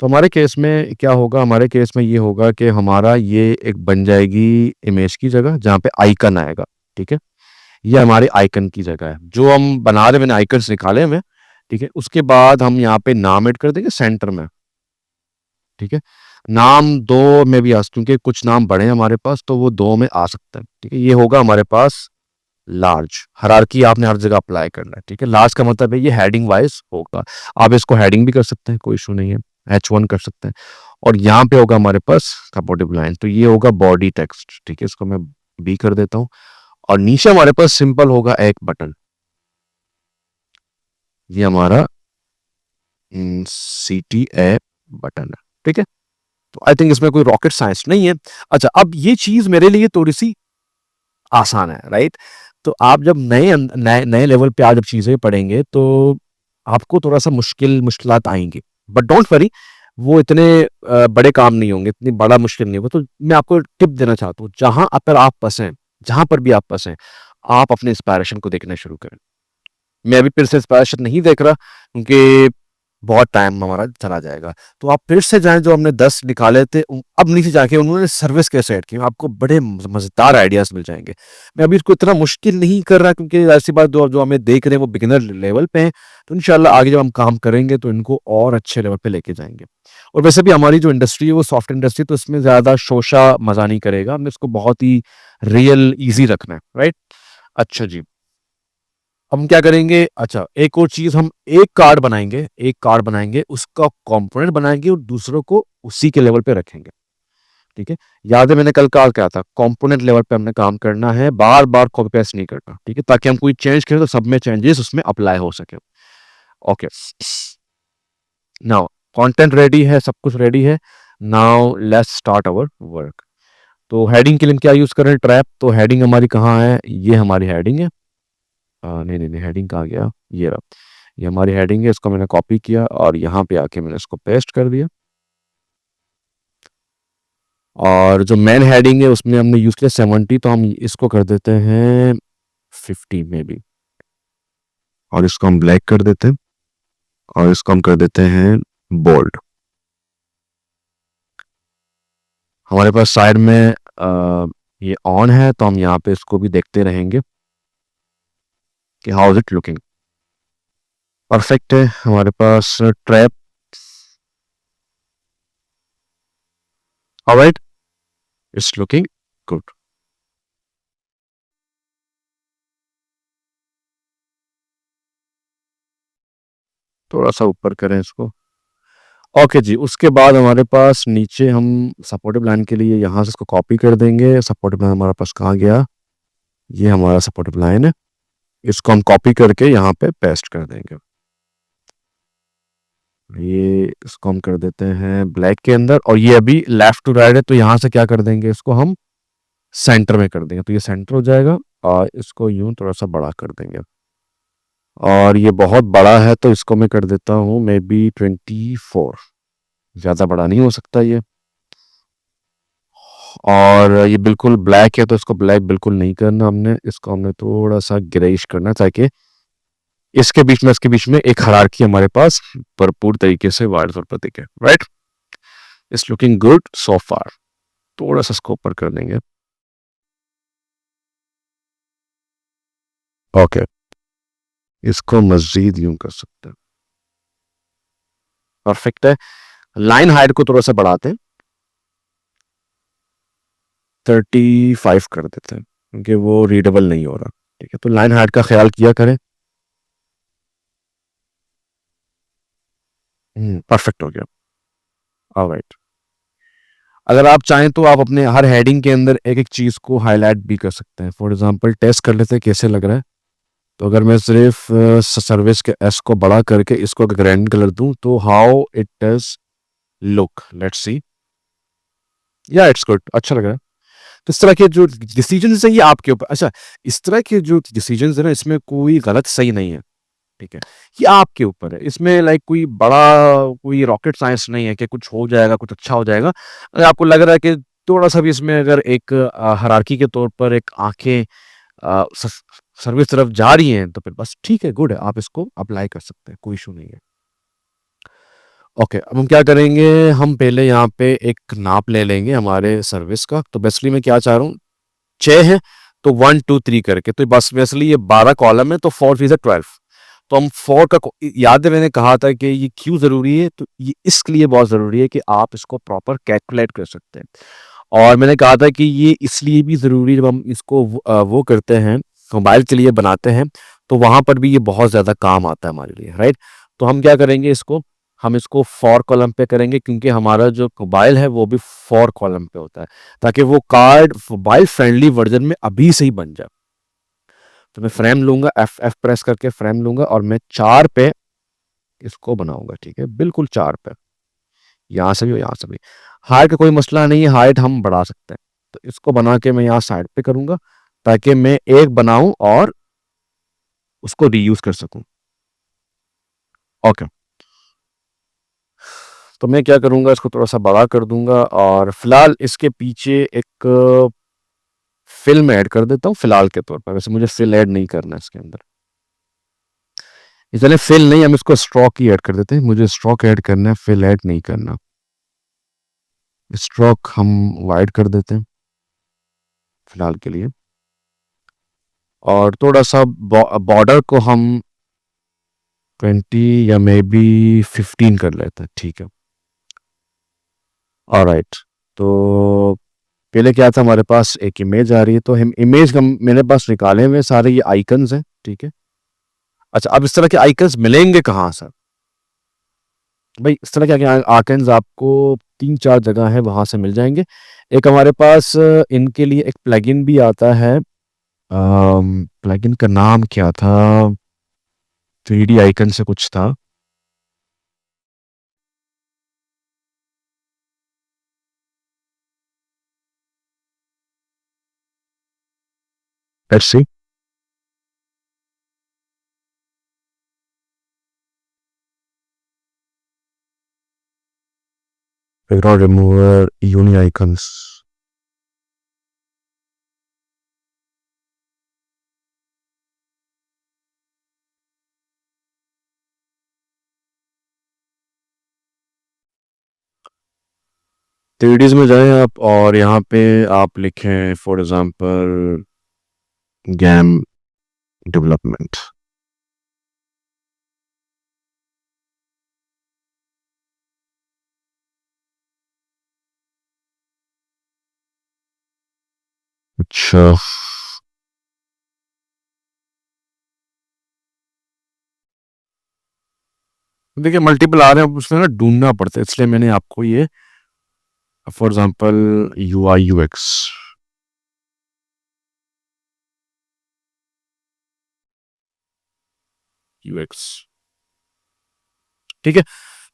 तो हमारे केस में क्या होगा, हमारे केस में ये होगा कि हमारा ये एक बन जाएगी इमेज की जगह जहाँ पे आइकन आएगा, ठीक है। ये हमारे आइकन की जगह है जो हम बना रहे, मैंने आइकन्स निकाले हुए, ठीक है। उसके बाद हम यहाँ पे नाम ऐड कर देंगे सेंटर में, ठीक है। नाम दो में भी आ, क्योंकि कुछ नाम बड़े हैं हमारे पास तो वो दो में आ सकता है, ठीक है। ये होगा हमारे पास लार्ज, हायरार्की आपने हर जगह अप्लाई करना है, ठीक है। लार्ज का मतलब है ये हेडिंग वाइज होगा, आप इसको हेडिंग भी कर सकते हैं, कोई इशू नहीं है, H1 कर सकते हैं। और यहाँ पे होगा हमारे पास सपोर्टिव लाइन, तो ये होगा बॉडी टेक्स्ट, ठीक है। इसको मैं बी कर देता हूँ। और नीचे हमारे पास सिंपल होगा एक बटन, ये हमारा CTA बटन है, ठीक है। तो आई थिंक इसमें कोई रॉकेट साइंस नहीं है। अच्छा, अब ये चीज मेरे लिए थोड़ी सी आसान है, राइट। तो आप जब नए नए नए लेवल पे आप जब चीजें पढ़ेंगे तो आपको थोड़ा सा मुश्किलात आएंगी, बट डोंट वरी, वो इतने बड़े काम नहीं होंगे, इतनी बड़ा मुश्किल नहीं होगा। तो मैं आपको टिप देना चाहता हूँ, जहाँ अगर आप फँसे, जहाँ पर भी आप फँसे, आप अपने इंस्पायरेशन को देखना शुरू करें। मैं अभी फिर से इंस्पायरेशन नहीं देख रहा क्योंकि बहुत टाइम हमारा चला जाएगा। तो आप फिर से जाएँ, जो हमने 10 निकाले थे अब नीचे जाके उन्होंने सर्विस कैसे ऐड की, आपको बड़े मज़ेदार आइडियाज़ मिल जाएँगे। मैं अभी इसको इतना मुश्किल नहीं कर रहा क्योंकि ज़ाहिर-सी बात जो जो हमें देख रहे हैं वो बिगिनर लेवल पे हैं। तो इंशाल्लाह आगे जब हम काम करेंगे तो इनको और अच्छे लेवल पे लेके जाएँगे। और वैसे भी हमारी जो इंडस्ट्री है वो सॉफ्टवेयर इंडस्ट्री, तो इसमें ज़्यादा शोशा मज़ा नहीं करेगा। हमने इसको बहुत ही रियल ईज़ी रखना है, राइट? अच्छा जी। हम क्या करेंगे, अच्छा एक और चीज़, हम एक कार्ड बनाएँगे, उसका कंपोनेंट बनाएँगे और दूसरों को उसी के लेवल पे रखेंगे, ठीक है? याद है मैंने कल कहा क्या था? कंपोनेंट लेवल पे हमने काम करना है, बार-बार कॉपी पेस्ट नहीं करना, ठीक है? ताकि हम कोई चेंज करें तो सब में चेंजेस उसमें अप्लाई हो सके। ओके, नाउ कंटेंट रेडी है, सब कुछ रेडी है। Now let's start our work. तो हेडिंग के लिए हम क्या यूज़ कर रहे हैं? ट्रैप। तो हेडिंग हमारी कहाँ है? ये हमारी हेडिंग है। नहीं, नहीं, नहीं, हेडिंग कहाँ गया? ये रहा। ये हमारी हेडिंग है, इसको मैंने कॉपी किया और यहाँ पे आके मैंने इसको पेस्ट कर दिया। और जो मेन हेडिंग है उसमें हमने यूज़ किया 70, तो हम इसको कर देते हैं 50 में बी। और इसको हम ब्लैक कर देते हैं और इसको हम कर देते हैं बोल्ड। हमारे पास साइड में ये ऑन है, तो हम यहाँ पे इसको भी देखते रहेंगे कि how is it looking. Perfect है। हमारे पास trap, alright, it's looking good. थोड़ा सा ऊपर करें इसको। ओके जी, उसके बाद हमारे पास नीचे हम सपोर्टिव लाइन के लिए यहाँ से इसको कॉपी कर देंगे। सपोर्टिव लाइन हमारे पास कहाँ गया? ये हमारा सपोर्टिव लाइन है। इसको हम कॉपी करके यहाँ पे पेस्ट कर देंगे। ये इसको हम कर देते हैं ब्लैक के अंदर, और ये अभी लेफ्ट टू राइट है, तो यहाँ से क्या कर देंगे, इसको हम सेंटर में कर देंगे, तो ये सेंटर हो जाएगा। और इसको यूं थोड़ा सा बड़ा कर देंगे, और ये बहुत बड़ा है तो इसको मैं कर देता हूँ मे बी 24। ज़्यादा बड़ा नहीं हो सकता ये। और ये बिल्कुल ब्लैक है तो इसको ब्लैक बिल्कुल नहीं करना हमने, इसको हमने थोड़ा सा ग्रेइश करना, ताकि इसके बीच में एक हायरार्की हमारे पास भरपूर तरीके से वाइड तौर पर दिखे, right? It's looking good so far. थोड़ा सा इसको ऊपर कर देंगे। ओके, इसको मजीद यूं कर सकते हैं। परफेक्ट है। लाइन हाइट को थोड़ा सा बढ़ाते हैं, 35 कर देते हैं क्योंकि वो रीडेबल नहीं हो रहा। ठीक है, तो लाइन हाइट का ख्याल किया करें। परफेक्ट हो गया। ऑलराइट। अगर आप चाहें तो आप अपने हर हेडिंग के अंदर एक एक चीज को हाईलाइट भी कर सकते हैं। फॉर एग्जांपल टेस्ट कर लेते हैं कैसे लग रहा है। तो अगर मैं सिर्फ सर्विस के एस को बड़ा करके इसको ग्रैंड कलर दूं तो how it does look, let's see. या इट्स गुड, अच्छा लग रहा है। तो इस तरह के जो डिसीजन है ये आपके ऊपर। अच्छा, इस तरह के जो डिसीजन है ना, इसमें कोई गलत सही नहीं है, ठीक है? ये आपके ऊपर है। इसमें लाइक कोई बड़ा, कोई रॉकेट साइंस नहीं है कि कुछ हो जाएगा, कुछ अच्छा हो जाएगा। अगर आपको लग रहा है कि थोड़ा-सा भी इसमें अगर एक हायरार्की के तौर पर एक आँखें अ, स सर्विस तरफ जा रही हैं, तो फिर बस ठीक है, गुड है। आप इसको अप्लाई कर सकते हैं, कोई इश्यू नहीं है। ओके, अब हम क्या करेंगे, हम पहले यहाँ पे एक नाप ले लेंगे हमारे सर्विस का। तो बेसिकली मैं क्या चाह रहा हूँ, 6 है, तो 1, 2, 3 करके, तो बस बेसिकली ये 12 कॉलम है, तो 4 3 ज़ा 12। तो हम 4 का याद है मैंने कहा था कि ये क्यों ज़रूरी है, तो ये इसलिए बहुत ज़रूरी है कि आप इसको प्रॉपर कैलकुलेट कर सकते हैं। और मैंने कहा था कि ये इसलिए भी ज़रूरी है, जब हम इसको वो करते हैं, मोबाइल के लिए बनाते हैं, तो वहाँ पर भी ये बहुत ज़्यादा काम आता है हमारे लिए, राइट? तो हम क्या करेंगे इसको, हम इसको 4 कॉलम पे करेंगे क्योंकि हमारा जो मोबाइल है वो भी 4 कॉलम पे होता है, ताकि वो कार्ड मोबाइल फ्रेंडली वर्ज़न में अभी से ही बन जाए। तो मैं फ्रेम लूँगा, F प्रेस करके फ्रेम लूँगा और मैं 4 पे इसको बनाऊँगा, ठीक है? बिल्कुल 4 पे। यहाँ से भी और यहाँ से भी। हाइट का कोई मसला नहीं है, हाइट हम बढ़ा सकते हैं। तो इसको बना के मैं यहाँ साइड पे करूँगा, ताकि मैं एक बनाऊँ और उसको रीयूज़ कर सकूँ। ओके, तो मैं क्या करूँगा, इसको थोड़ा-सा बड़ा कर दूँगा और फ़िलहाल इसके पीछे एक फ़िल मैं ऐड कर देता हूँ फ़िलहाल के तौर पर। वैसे मुझे फ़िल ऐड नहीं करना है इसके अंदर। चलिए फ़िल नहीं, हम इसको स्ट्रोक ही ऐड कर देते हैं। मुझे स्ट्रोक ऐड करना है, फ़िल ऐड नहीं करना। स्ट्रोक हम वाइड कर देते हैं फ़िलहाल के लिए और थोड़ा-सा बॉर्डर को हम 20 या मे बी 15 कर लेते हैं, ठीक है। ऑलराइट, तो पहले क्या था, हमारे पास एक इमेज आ रही है, तो हम इमेज हम मेरे पास निकाले हुए सारे ये आइकन्स हैं, ठीक है। अच्छा, अब इस तरह के आइकन्स मिलेंगे कहाँ सर? भाई इस तरह के आइकन्स आपको 3-4 जगह है, वहाँ से मिल जाएँगे। एक हमारे पास इनके लिए एक प्लगइन भी आता है। प्लगइन का नाम क्या था? 3D आइकन से कुछ था। Let's see. Background remover, uni icons. Three Ds में जाएं आप और यहाँ पे आप लिखें फॉर एग्जांपल गेम डेवलपमेंट। अच्छा, देखिए मल्टीपल आ रहे हैं, उसमें ना ढूंढना पड़ता है, इसलिए मैंने आपको ये for example UI UX UX, ठीक है।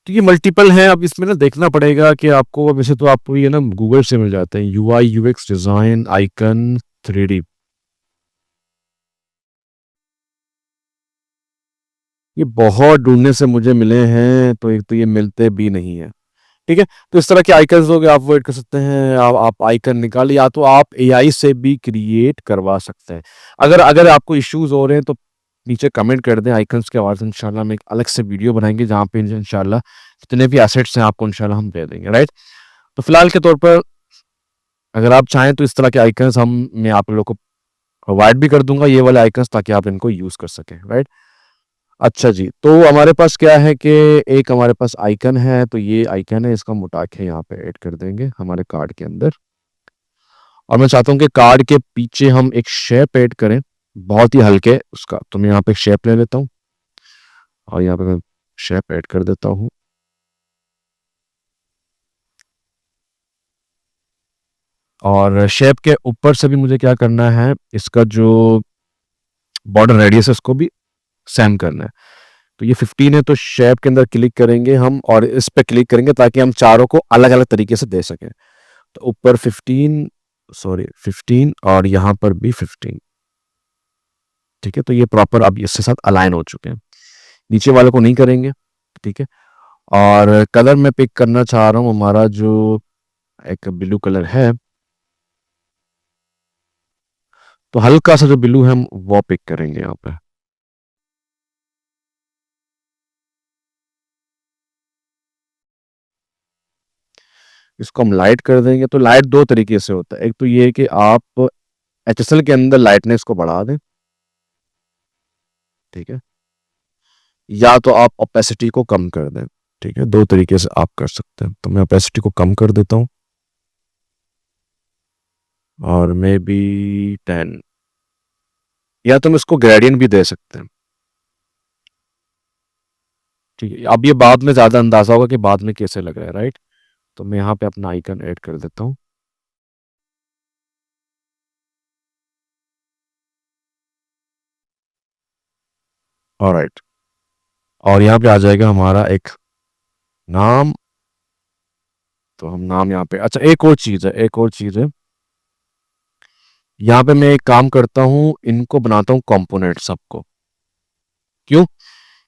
तो ये मल्टीपल हैं, अब इसमें ना देखना पड़ेगा कि आपको, वैसे तो आपको ये ना गूगल से मिल जाते हैं, UI UX design icon 3D। ये बहुत ढूंढने से मुझे मिले हैं, तो एक तो ये मिलते भी नहीं है, ठीक है। तो इस तरह के आइकन्स हो गए, आप वेट कर सकते हैं, आप आइकन निकाल, या तो आप एआई से भी क्रिएट करवा सकते हैं। अगर अगर आपको इश्यूज हो रहे हैं तो नीचे कमेंट कर दें आइकन्स के आवाज़, इंशाल्लाह हम एक अलग से वीडियो बनाएंगे जहाँ पे इंशाल्लाह जितने भी एसेट्स हैं आपको इंशाल्लाह हम दे देंगे, राइट। तो फिलहाल के तौर पर अगर आप चाहें तो इस तरह के आइकन्स मैं आप लोगों को प्रोवाइड भी कर दूंगा, ये वाले आइकन्स, ताकि आप इनको यूज़ कर सकें, राइट। अच्छा जी, तो हमारे पास क्या है कि एक हमारे पास आइकन है, तो ये आइकन है, इसका हम उठा के यहाँ पे ऐड कर देंगे हमारे कार्ड के अंदर। और मैं चाहता हूँ कि कार्ड के पीछे हम एक शेप ऐड करें, बहुत ही हल्के उसका, तो मैं यहाँ पे एक शेप ले लेता हूँ और यहाँ पे मैं शेप ऐड कर देता हूँ। और शेप के ऊपर से भी मुझे क्या करना है, इसका जो बॉर्डर रेडियस है उसको भी सेम करना है। तो ये 15 है, तो शेप के अंदर क्लिक करेंगे हम और इस पे क्लिक करेंगे ताकि हम चारों को अलग अलग तरीके से दे सकें। तो ऊपर 15, सॉरी 15 और यहाँ पर भी 15, ठीक है। तो ये प्रॉपर अब इसके साथ अलाइन हो चुके हैं, नीचे वाले को नहीं करेंगे, ठीक है। और कलर मैं पिक करना चाह रहा हूँ, हमारा जो एक ब्लू कलर है, तो हल्का सा जो ब्लू है हम वो पिक करेंगे यहाँ पे। इसको हम लाइट कर देंगे, तो लाइट दो तरीके से होता है, एक तो ये है कि आप HSL के अंदर लाइटनेस को बढ़ा दें, ठीक है, या तो आप ओपेसिटी को कम कर दें, ठीक है। दो तरीके से आप कर सकते हैं, तो मैं ओपेसिटी को कम कर देता हूँ और मे बी 10, या तो हम इसको ग्रेडियंट भी दे सकते हैं, ठीक है। अब ये बाद में ज्यादा अंदाजा होगा कि बाद में कैसे लग रहा है, राइट। तो मैं यहाँ पे अपना आइकन ऐड कर देता हूँ। ऑलराइट, और यहाँ पे आ जाएगा हमारा एक नाम, तो हम नाम यहाँ पे, अच्छा एक और चीज है, एक और चीज है, यहाँ पे मैं एक काम करता हूँ, इनको बनाता हूँ कंपोनेंट सबको। क्यों?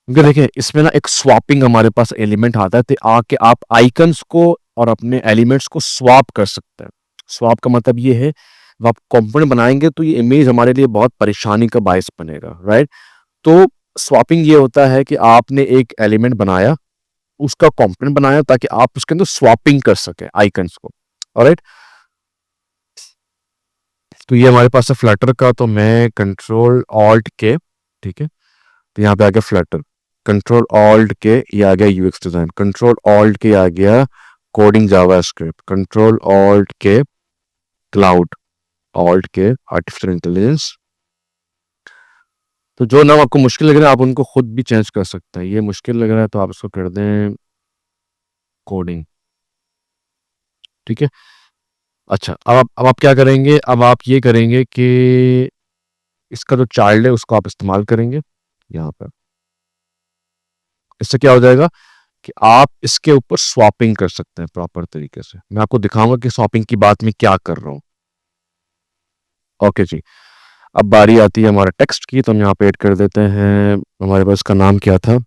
क्योंकि देखिए इसमें ना एक स्वैपिंग हमारे पास एलिमेंट आता है, तो आके आप आइकन्स को और अपने एलिमेंट्स को स्वैप कर सकते हैं। स्वैप का मतलब ये है, जब आप कंपोनेंट बनाएंगे तो ये इमेज हमारे लिए बहुत परेशानी का बायस बनेगा, राइट? तो स्वैपिंग ये होता है कि आपने एक एलिमेंट बनाया, उसका कंपोनेंट बनाया ताकि आप उसके अंदर स्वैपिंग कर सके आइकन्स को, ऑलराइट? तो ये हमारे पास है फ्लटर का, तो मैं कंट्रोल ऑल्ट के, ठीक है, तो यहाँ पे आ गया फ्लटर, कंट्रोल ऑल्ट के ये आ गया यूएक्स डिजाइन, कंट्रोल ऑल्ट के आ गया कोडिंग जावा स्क्रिप्ट, कंट्रोल ऑल्ट के क्लाउड, ऑल्ट के आर्टिफिशियल इंटेलिजेंस। तो जो नाम आपको मुश्किल लग रहा है आप उनको खुद भी चेंज कर सकते हैं, ये मुश्किल लग रहा है तो आप इसको कर दें कोडिंग, ठीक है। अच्छा, अब आप क्या करेंगे, अब आप ये करेंगे कि इसका जो चाइल्ड है उसको आप इस्तेमाल करेंगे यहाँ पर। इससे क्या हो जाएगा कि आप इसके ऊपर स्वैपिंग कर सकते हैं प्रॉपर तरीके से। मैं आपको दिखाऊंगा कि स्वैपिंग की बात मैं क्या कर रहा हूँ। ओके जी, अब बारी आती है हमारा टेक्स्ट की, तो हम यहाँ पे ऐड कर देते हैं, हमारे पास का नाम क्या था,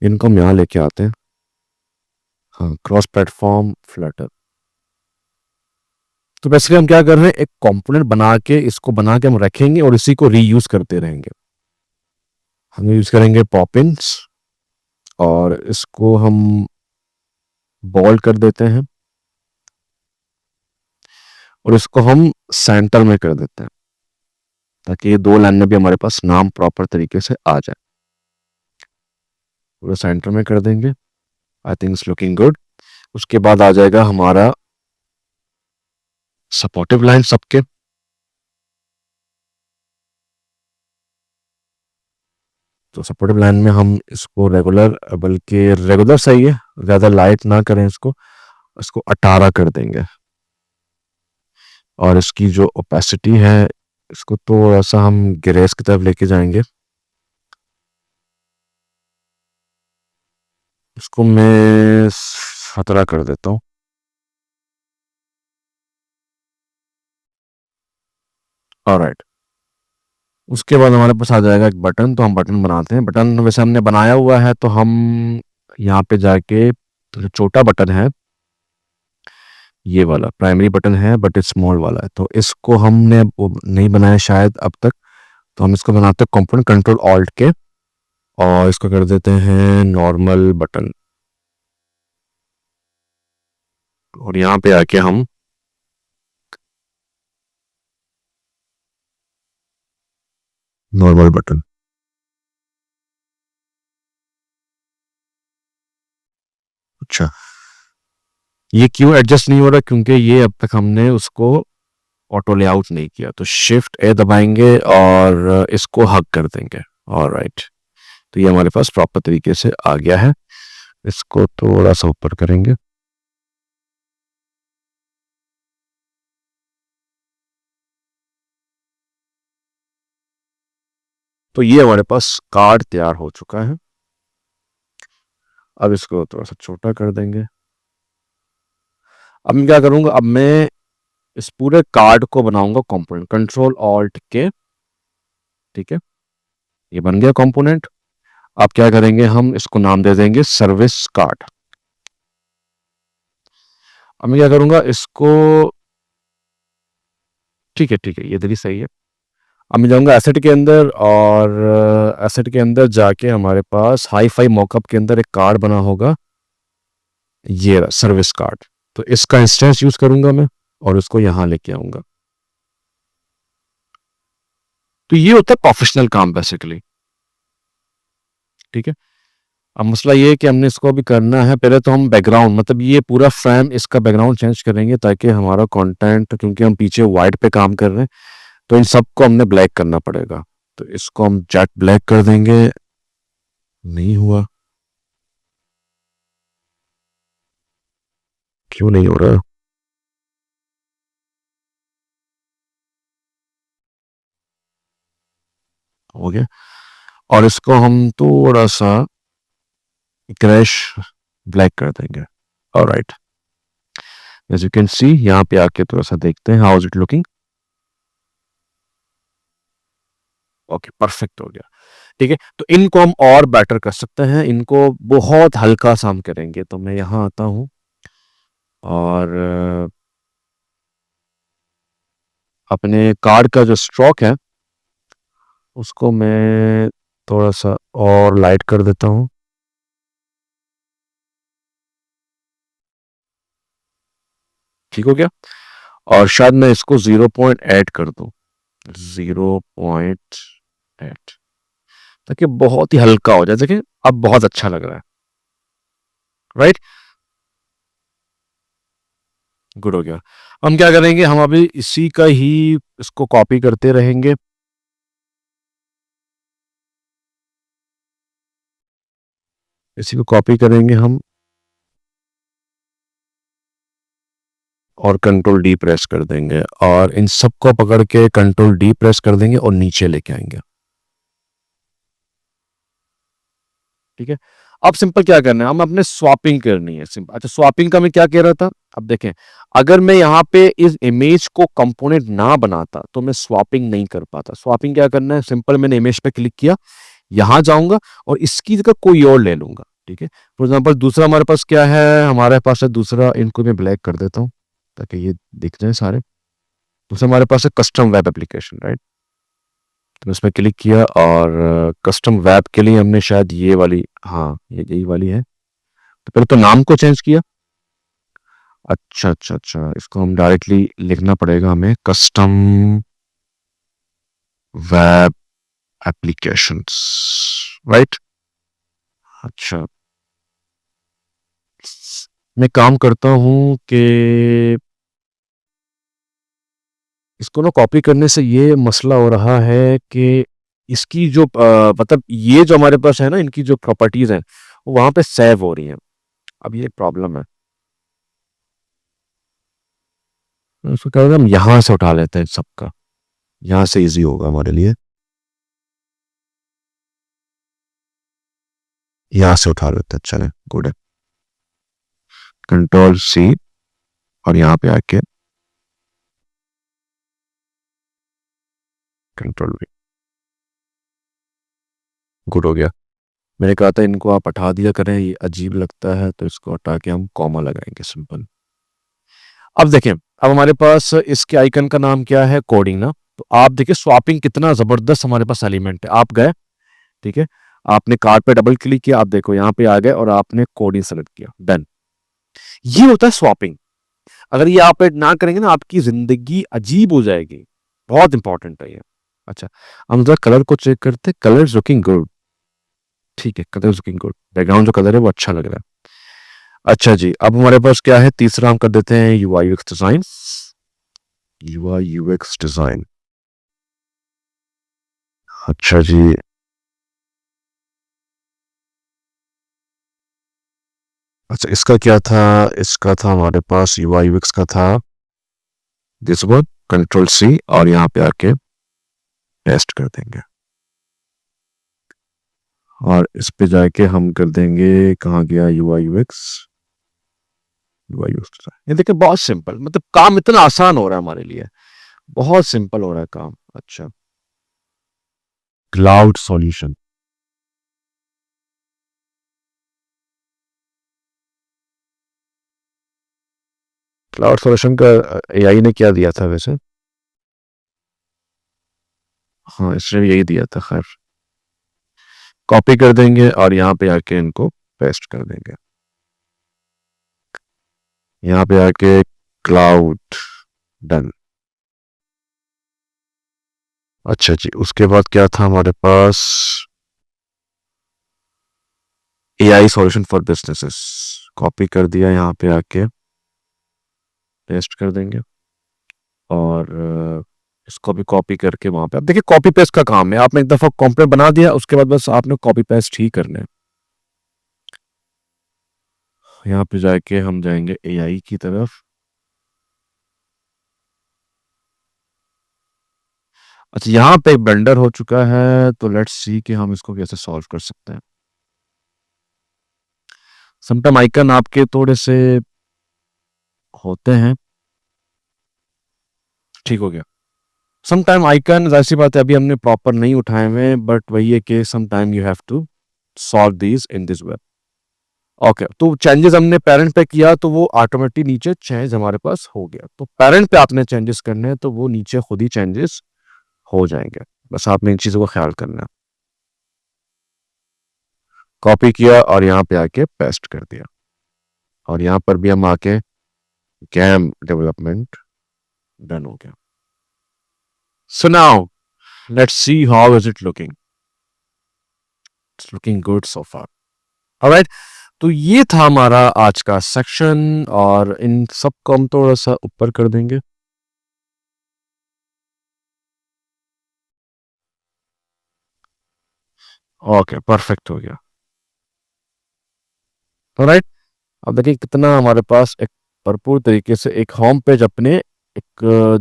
इनको हम यहाँ लेके आते हैं, हाँ, क्रॉस प्लेटफॉर्म फ्लटर। तो बेसिकली हम क्या कर रहे हैं, एक कंपोनेंट बना के इसको बना के हम रखेंगे और इसी को रीयूज करते रहेंगे। हम यूज करेंगे पॉपिंस और इसको हम बोल्ड कर देते हैं और इसको हम सेंटर में कर देते हैं ताकि ये दो लाइन में भी हमारे पास नाम प्रॉपर तरीके से आ जाए। पूरा सेंटर में कर देंगे, I think it's looking good. उसके बाद आ जाएगा हमारा सपोर्टिव लाइन सबके, तो सपोर्टिव लाइन में हम इसको रेगुलर, बल्कि रेगुलर सही है, ज़्यादा लाइट ना करें इसको, इसको 18 कर देंगे। और इसकी जो ओपेसिटी है इसको थोड़ा सा हम ग्रेस की तरफ लेके जाएंगे, इसको मैं 17 कर देता हूँ। ऑलराइट, उसके बाद हमारे पास आ जाएगा एक बटन, तो हम बटन बनाते हैं। बटन वैसे हमने बनाया हुआ है, तो हम यहाँ पे जाके, तो जो छोटा बटन है ये वाला प्राइमरी बटन है बट स्मॉल वाला है, तो इसको हमने वो नहीं बनाया शायद अब तक, तो हम इसको बनाते हैं कंपोनेंट कंट्रोल ऑल्ट के और इसको कर देते हैं नॉर्मल बटन। और यहाँ पे आके हम नॉर्मल बटन, अच्छा ये क्यों एडजस्ट नहीं हो रहा, क्योंकि ये अब तक हमने उसको ऑटो लेआउट नहीं किया, तो शिफ्ट ए दबाएंगे और इसको हग कर देंगे। ऑलराइट, तो ये हमारे पास प्रॉपर तरीके से आ गया है। इसको थोड़ा सा ऊपर करेंगे, तो ये हमारे पास कार्ड तैयार हो चुका है। अब इसको थोड़ा सा छोटा कर देंगे। अब मैं क्या करूंगा, अब मैं इस पूरे कार्ड को बनाऊंगा कंपोनेंट, कंट्रोल ऑल्ट के, ठीक है, ये बन गया कंपोनेंट। अब क्या करेंगे, हम इसको नाम दे देंगे सर्विस कार्ड। अब मैं क्या करूंगा इसको, ठीक है, ये इधर ही सही है। अब मैं जाऊंगा एसेट के अंदर और एसेट के अंदर जाके हमारे पास हाई फाई मॉकअप के अंदर एक कार्ड बना होगा, ये रहा सर्विस कार्ड, तो इसका इंस्टेंस यूज करूंगा मैं और उसको यहां लेके आऊंगा। तो ये होता है प्रोफेशनल काम बेसिकली, ठीक है। अब मसला ये है कि हमने इसको अभी करना है, पहले तो हम बैकग्राउंड, मतलब ये पूरा फ्रेम इसका बैकग्राउंड चेंज करेंगे ताकि हमारा कंटेंट, क्योंकि हम पीछे वाइट पे काम कर रहे हैं तो इन सबको हमने ब्लैक करना पड़ेगा, तो इसको हम जेट ब्लैक कर देंगे। नहीं हुआ, क्यों नहीं हो रहा, हो गया। और इसको हम थोड़ा सा क्रैश ब्लैक कर देंगे। Alright, as you can see यहाँ पे आके थोड़ा सा देखते हैं how is it looking. Okay, perfect हो गया। ठीक है, तो इनको हम और बेटर कर सकते हैं, इनको बहुत हल्का सा हम करेंगे। तो मैं यहाँ आता हूँ और अपने कार्ड का जो स्ट्रोक है उसको मैं थोड़ा सा और लाइट कर देता हूँ। ठीक हो गया। और शायद मैं इसको 0 पॉइंट ऐड कर दूं, 0 पॉइंट 8, ताकि बहुत ही हल्का हो जाए। देखिए अब बहुत अच्छा लग रहा है, राइट। गुड हो गया। हम क्या करेंगे, हम अभी इसी का ही इसको कॉपी करते रहेंगे। इसी को कॉपी करेंगे हम और कंट्रोल डी प्रेस कर देंगे और इन सबको पकड़ के कंट्रोल डी प्रेस कर देंगे और नीचे लेके आएंगे। ठीक है, अब सिंपल क्या करना है, हम अपने स्वैपिंग करनी है सिंपल। अच्छा, स्वैपिंग का मैं क्या कह रहा था, अब देखें, अगर मैं यहाँ पे इस इमेज को कंपोनेंट ना बनाता तो मैं स्वैपिंग नहीं कर पाता। स्वैपिंग क्या करना है, सिंपल मैंने इमेज पे क्लिक किया, यहां जाऊंगा और इसकी जगह कोई और ले लूंगा। ठीक है, फॉर एग्जाम्पल दूसरा हमारे पास क्या है, हमारे पास है दूसरा, इनको मैं ब्लैक कर देता हूँ ताकि ये दिख जाए सारे। दूसरा हमारे पास है कस्टम वेब एप्लीकेशन, राइट। तो उसमें क्लिक किया और कस्टम वेब के लिए हमने शायद ये वाली, हाँ ये यही वाली है। तो पहले तो नाम को चेंज किया। अच्छा अच्छा अच्छा, इसको हम डायरेक्टली लिखना पड़ेगा हमें, कस्टम वेब एप्लीकेशंस, राइट। अच्छा, मैं काम करता हूँ कि इसको ना कॉपी करने से ये मसला हो रहा है कि इसकी जो मतलब ये जो हमारे पास है ना, इनकी जो प्रॉपर्टीज हैं वो वहां पे सेव हो रही हैं। अब ये प्रॉब्लम है। तो इसको क्या होगा, हम यहाँ से उठा लेते हैं सबका, यहाँ से इजी होगा हमारे लिए। यहाँ से उठा लेते हैं, चले, गुड है। कंट्रोल सी और यहाँ पे आके कंट्रोल वी, गुड हो गया। मैंने कहा था इनको आप हटा दिया करें, ये अजीब लगता है, तो इसको हटा के हम कॉमा लगाएंगे, सिंपल। अब देखें, अब हमारे पास इसके आइकन का नाम क्या है, कोडिंग ना। तो आप देखिए स्वैपिंग कितना जबरदस्त हमारे पास एलिमेंट है। आप गए, ठीक है, आपने कार्ड पे डबल क्लिक किया, आप देखो यहाँ पे आ गए और आपने कोडिंग सेलेक्ट किया, डन। ये होता है स्वैपिंग। अगर ये आप ऐड ना करेंगे ना, आपकी जिंदगी अजीब हो जाएगी। बहुत इंपॉर्टेंट है ये। अच्छा, हम जरा कलर को चेक करते, कलर लुकिंग गुड। ठीक है, कलर लुकिंग गुड, बैकग्राउंड जो कलर है वो अच्छा लग रहा है। अच्छा जी, अब हमारे पास क्या है, तीसरा हम कर देते हैं UI UX design. UI UX design, अच्छा जी। अच्छा, इसका क्या था, इसका था हमारे पास यूआई यूएक्स का था दिस वन, कंट्रोल सी और यहाँ पे आके टेस्ट कर देंगे। और इस पे जाके हम कर देंगे, कहाँ गया यूआई यूएक्स, यूआई यूएक्स। ये देखिए बहुत सिंपल, मतलब काम इतना आसान हो रहा है हमारे लिए, बहुत सिंपल हो रहा है काम। अच्छा, क्लाउड सॉल्यूशन, क्लाउड सॉल्यूशन का एआई ने क्या दिया था वैसे, हाँ इसने भी यही दिया था। खैर, कॉपी कर देंगे और यहाँ पे आके इनको पेस्ट कर देंगे, यहाँ पे आके क्लाउड, डन। अच्छा जी, उसके बाद क्या था हमारे पास, AI solution for businesses, copy कर दिया, यहाँ पे आके पेस्ट कर देंगे और इसको भी कॉपी करके वहां पे, अब देखिए कॉपी पेस्ट का काम है, आपने एक दफा कॉम्पोनेंट बना दिया, उसके बाद बस आपने कॉपी पेस्ट ही करना है। यहाँ पे जाके हम जाएंगे एआई की तरफ। अच्छा, यहाँ पे एक ब्लेंडर हो चुका है, तो लेट्स सी कि हम इसको कैसे सॉल्व कर सकते हैं। समटाइम आइकन आपके थोड़े से होते हैं। ठीक हो गया। समटाइम आइकन ऐसी बात है अभी हमने प्रॉपर नहीं उठाए हुए हैं बट वही है कि sometime you have to solve these in this way. Okay तो चेंजेस हमने पेरेंट पे किया तो वो ऑटोमेटिक नीचे चेंज हमारे पास हो गया। तो पेरेंट पे आपने चेंजेस करने हैं तो वो नीचे खुद ही चेंजेस हो जाएंगे। बस आपने इन चीज़ों का ख्याल करना है। कॉपी किया और यहाँ पे आके पेस्ट कर दिया और यहाँ पर भी हम आके गैम डेवलपमेंट डन हो गया। So now let's see how is it looking. It's looking good so far. Alright तो ये था हमारा आज का सेक्शन और इन सब को हम थोड़ा सा ऊपर कर देंगे। ओके परफेक्ट हो गया। ऑलराइट अब देखिए कितना हमारे पास एक भरपूर तरीके से एक होम पेज अपने एक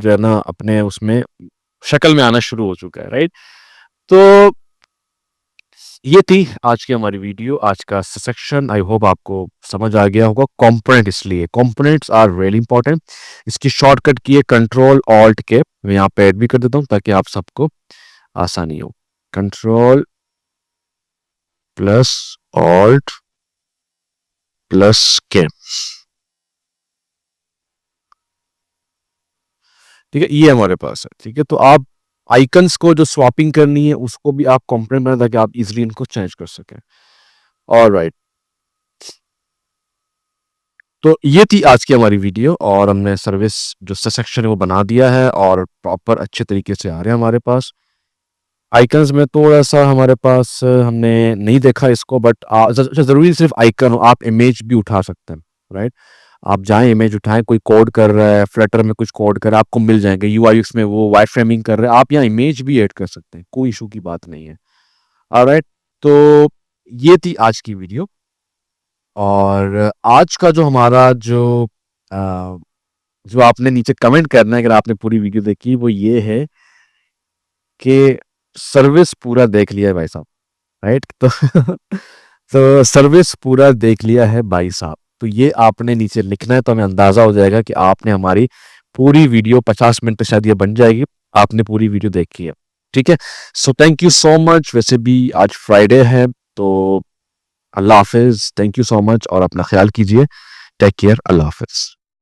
जो है ना अपने उसमें शक्ल में आना शुरू हो चुका है। राइट तो ये थी आज की हमारी वीडियो, आज का सेक्शन। आई होप आपको समझ आ गया होगा। कंपोनेंट इसलिए कंपोनेंट्स आर रियली इंपॉर्टेंट। इसकी शॉर्टकट की है कंट्रोल ऑल्ट के, मैं यहाँ पे ऐड भी कर देता हूँ ताकि आप सबको आसानी हो। कंट्रोल प्लस ऑल्ट प्लस के, ठीक है ये हमारे पास है। ठीक है तो आप आइकन्स को जो स्वैपिंग करनी है उसको भी आप कंपोनेंट बना ताकि आप इजीली इनको चेंज कर सकें। ऑलराइट तो ये थी आज की हमारी वीडियो और हमने सर्विस जो सेक्शन है वो बना दिया है और प्रॉपर अच्छे तरीके से आ रहे हैं हमारे पास। आइकन्स में थोड़ा सा हमारे पास हमने नहीं देखा इसको बट जरूरी सिर्फ आइकन हो, आप इमेज भी उठा सकते हैं। राइट आप जाएं इमेज उठाएं, कोई कोड कर रहा है फ्लटर में कुछ कोड कर रहा है आपको मिल जाएंगे। यूआईयूएक्स में वो वायर फ्रेमिंग कर रहे हैं, आप यहाँ इमेज भी ऐड कर सकते हैं, कोई इशू की बात नहीं है। ऑलराइट तो ये थी आज की वीडियो और आज का जो हमारा अ, जो आपने नीचे कमेंट करना है अगर आपने पूरी वीडियो देखी वो ये है कि सर्विस पूरा देख लिया है भाई साहब। राइट तो तो सर्विस पूरा देख लिया है भाई साहब, तो ये आपने नीचे लिखना है तो हमें अंदाजा हो जाएगा कि आपने हमारी पूरी वीडियो 50 मिनट पे शायद ये बन जाएगी, आपने पूरी वीडियो देखी है। ठीक है so thank you so much. वैसे भी आज फ्राइडे है तो अल्लाह हाफिज, थैंक यू सो मच और अपना ख्याल कीजिए। टेक केयर, अल्लाह हाफिज।